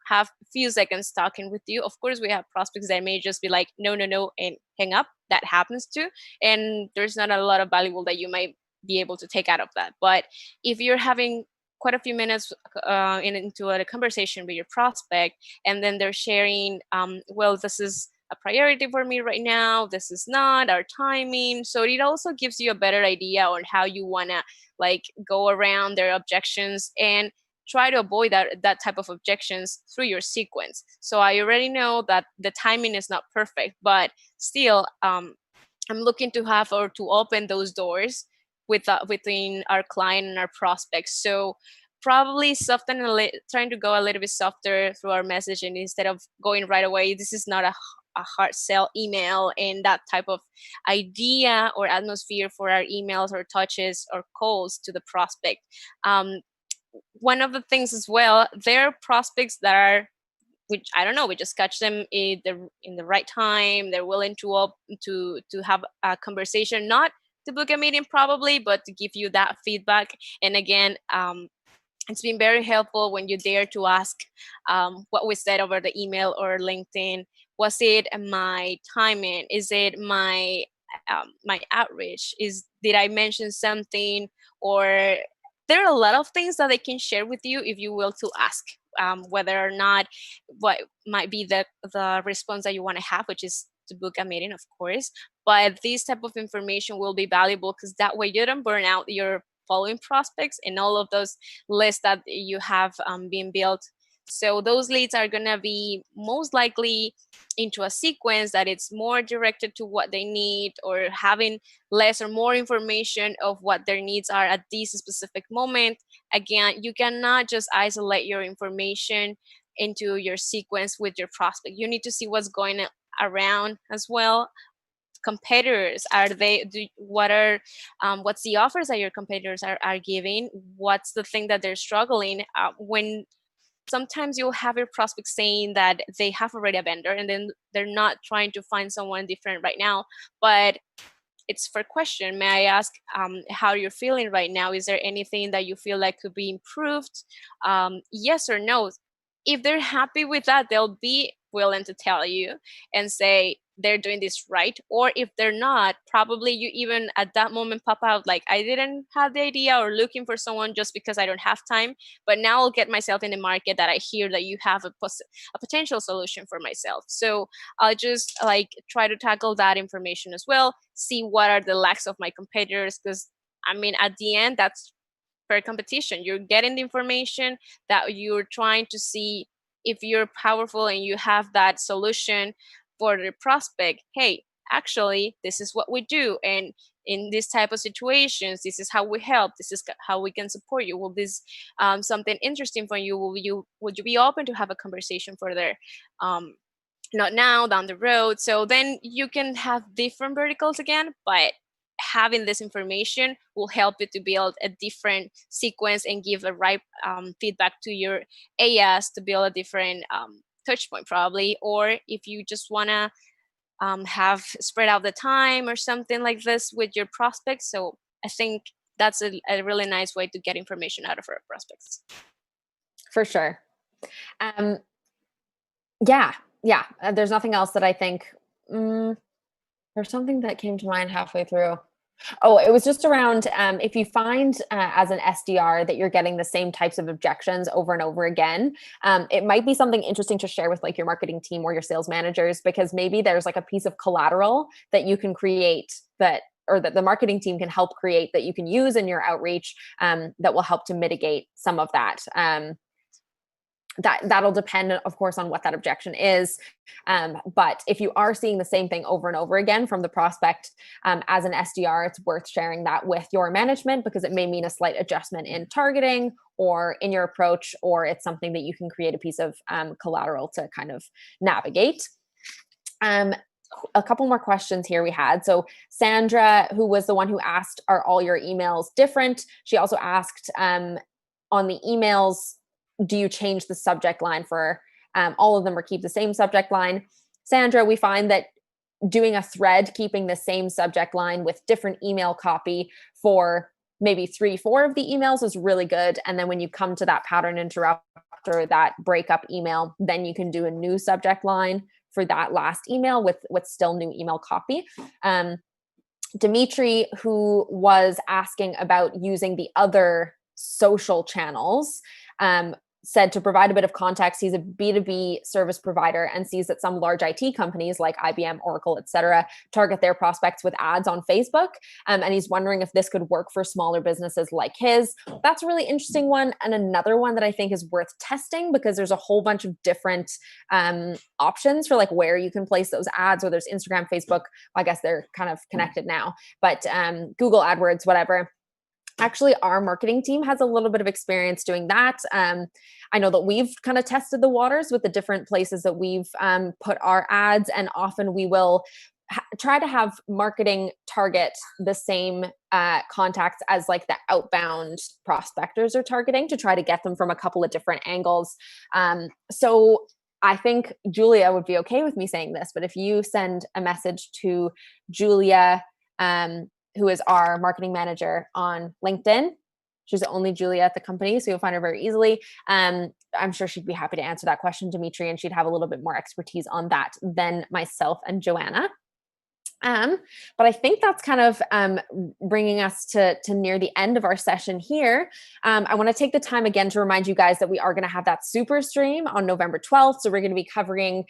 have a few seconds talking with you. Of course, we have prospects that may just be like, no, and hang up. That happens too. And there's not a lot of valuable that you might be able to take out of that. But if you're having quite a few minutes into a conversation with your prospect, and then they're sharing, well, this is a priority for me right now, this is not our timing. So it also gives you a better idea on how you want to like go around their objections, and try to avoid that type of objections through your sequence. So I already know that the timing is not perfect, but still I'm looking to have or to open those doors within our client and our prospects. So probably trying to go a little bit softer through our messaging instead of going right away. This is not a hard sell email, and that type of idea or atmosphere for our emails or touches or calls to the prospect. One of the things as well, there are prospects that are, which I don't know, we just catch them in the right time. They're willing to have a conversation, not to book a meeting probably, but to give you that feedback. And again, it's been very helpful when you dare to ask what we said over the email or LinkedIn. Was it my timing? Is it my outreach? Did I mention something? Or there are a lot of things that they can share with you if you will to ask, whether or not what might be the response that you want to have, which is to book a meeting, of course. But this type of information will be valuable, because that way you don't burn out your following prospects and all of those lists that you have been built. So those leads are going to be most likely into a sequence that it's more directed to what they need, or having less or more information of what their needs are at this specific moment. Again, you cannot just isolate your information into your sequence with your prospect. You need to see what's going around as well. Competitors, what's the offers that your competitors are giving? What's the thing that they're struggling when sometimes you'll have your prospects saying that they have already a vendor, and then they're not trying to find someone different right now, but it's for question. May I ask how you're feeling right now? Is there anything that you feel like could be improved? Yes or no. If they're happy with that, they'll be willing to tell you and say, they're doing this right. Or if they're not, probably you even at that moment pop out like, I didn't have the idea, or looking for someone just because I don't have time, but now I'll get myself in the market that I hear that you have a potential solution for myself. So I'll just like try to tackle that information as well, see what are the lacks of my competitors, because I mean, at the end, that's fair competition. You're getting the information that you're trying to see if you're powerful and you have that solution for the prospect. Hey, actually, this is what we do. And in this type of situations, this is how we help. This is how we can support you. Will this something interesting for you? Would you be open to have a conversation further? Not now, down the road. So then you can have different verticals again, but having this information will help you to build a different sequence and give a right feedback to your AS to build a different touch point probably. Or if you just want to have spread out the time or something like this with your prospects. So I think that's a really nice way to get information out of our prospects. For sure. Yeah. There's nothing else that I think, there's something that came to mind halfway through. Oh, it was just around if you find as an SDR that you're getting the same types of objections over and over again, it might be something interesting to share with like your marketing team or your sales managers, because maybe there's like a piece of collateral that you can create that, or that the marketing team can help create, that you can use in your outreach that will help to mitigate some of that. That'll depend, of course, on what that objection is. But if you are seeing the same thing over and over again from the prospect, as an SDR, it's worth sharing that with your management, because it may mean a slight adjustment in targeting or in your approach, or it's something that you can create a piece of collateral to kind of navigate. A couple more questions here we had. So Sandra, who was the one who asked, are all your emails different? She also asked on the emails, do you change the subject line for all of them or keep the same subject line? Sandra, we find that doing a thread, keeping the same subject line with different email copy for maybe 3-4 of the emails is really good. And then when you come to that pattern interrupter, that breakup email, then you can do a new subject line for that last email with still new email copy. Dimitri, who was asking about using the other social channels, said to provide a bit of context, he's a B2B service provider and sees that some large IT companies like IBM, Oracle, etc., target their prospects with ads on Facebook. And he's wondering if this could work for smaller businesses like his. That's a really interesting one. And another one that I think is worth testing, because there's a whole bunch of different options for like where you can place those ads, whether it's Instagram, Facebook. I guess they're kind of connected now, but Google AdWords, whatever. Actually, our marketing team has a little bit of experience doing that. I know that we've kind of tested the waters with the different places that we've put our ads, and often we will try to have marketing target the same contacts as like the outbound prospectors are targeting, to try to get them from a couple of different angles. So I think Julia would be okay with me saying this, but if you send a message to Julia, who is our marketing manager on LinkedIn. She's the only Julia at the company, so you'll find her very easily. I'm sure she'd be happy to answer that question, Dimitri, and she'd have a little bit more expertise on that than myself and Joanna. But I think that's kind of bringing us to near the end of our session here. I want to take the time again to remind you guys that we are going to have that super stream on November 12th. So we're going to be covering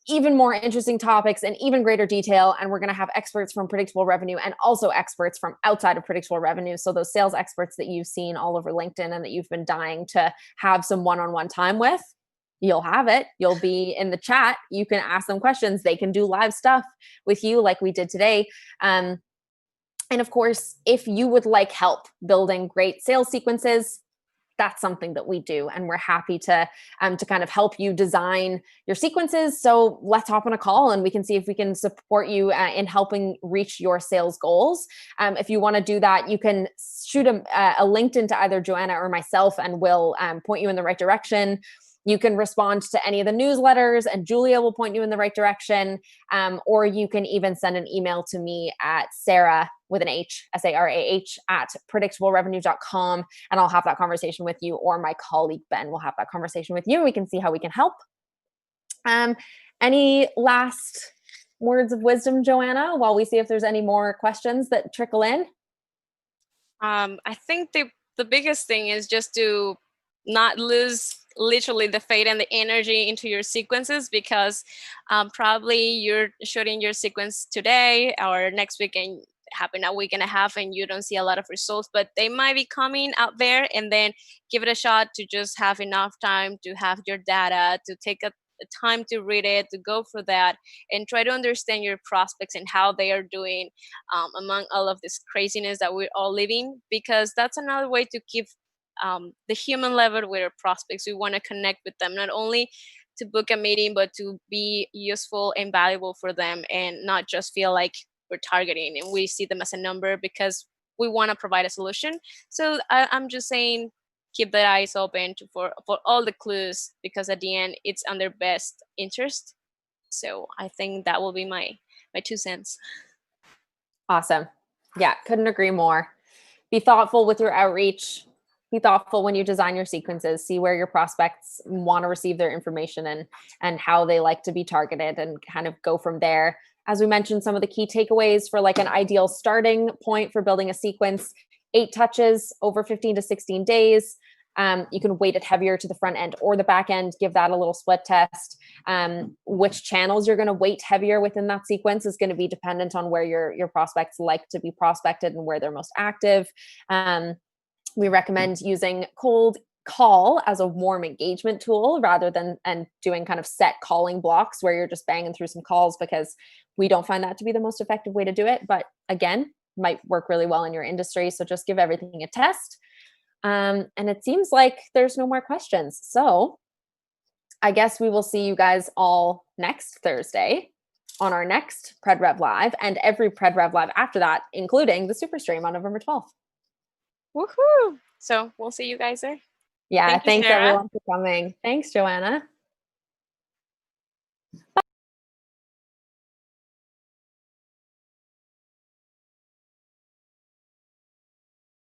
even more interesting topics in even greater detail. And we're going to have experts from Predictable Revenue and also experts from outside of Predictable Revenue. So those sales experts that you've seen all over LinkedIn and that you've been dying to have some one-on-one time with, you'll have it. You'll be in the chat. You can ask them questions. They can do live stuff with you like we did today. And of course, if you would like help building great sales sequences, that's something that we do, and we're happy to kind of help you design your sequences. So let's hop on a call and we can see if we can support you in helping reach your sales goals. If you want to do that, you can shoot a LinkedIn to either Joanna or myself, and we'll point you in the right direction. You can respond to any of the newsletters and Julia will point you in the right direction. Or you can even send an email to me at Sarah with an H, SARAH at predictablerevenue.com. And I'll have that conversation with you, or my colleague Ben will have that conversation with you, and we can see how we can help. Any last words of wisdom, Joanna, while we see if there's any more questions that trickle in? I think the biggest thing is just to not lose literally the faith and the energy into your sequences, because probably you're shooting your sequence today or next week and happen a week and a half and you don't see a lot of results, but they might be coming out there. And then give it a shot to just have enough time to have your data, to take a time to read it, to go for that, and try to understand your prospects and how they are doing among all of this craziness that we're all living, because that's another way to keep the human level with our prospects. We want to connect with them, not only to book a meeting, but to be useful and valuable for them, and not just feel like we're targeting and we see them as a number, because we want to provide a solution. So I'm just saying, keep the eyes open for all the clues, because at the end it's on their best interest. So I think that will be my 2 cents. Awesome. Yeah, couldn't agree more. Be thoughtful with your outreach. Be thoughtful when you design your sequences. See where your prospects want to receive their information and how they like to be targeted, and kind of go from there. As we mentioned, some of the key takeaways for like an ideal starting point for building a sequence: 8 touches over 15 to 16 days. You can weight it heavier to the front end or the back end. Give that a little split test. Which channels you're going to weight heavier within that sequence is going to be dependent on where your prospects like to be prospected and where they're most active. We recommend using cold call as a warm engagement tool rather than and doing kind of set calling blocks where you're just banging through some calls, because we don't find that to be the most effective way to do it. But again, might work really well in your industry. So just give everything a test. And it seems like there's no more questions. So I guess we will see you guys all next Thursday on our next PredRev Live, and every PredRev Live after that, including the Super Stream on November 12th. Woohoo! So we'll see you guys there. Yeah, Thank you, thanks Sarah. everyone for coming. Thanks, Joanna.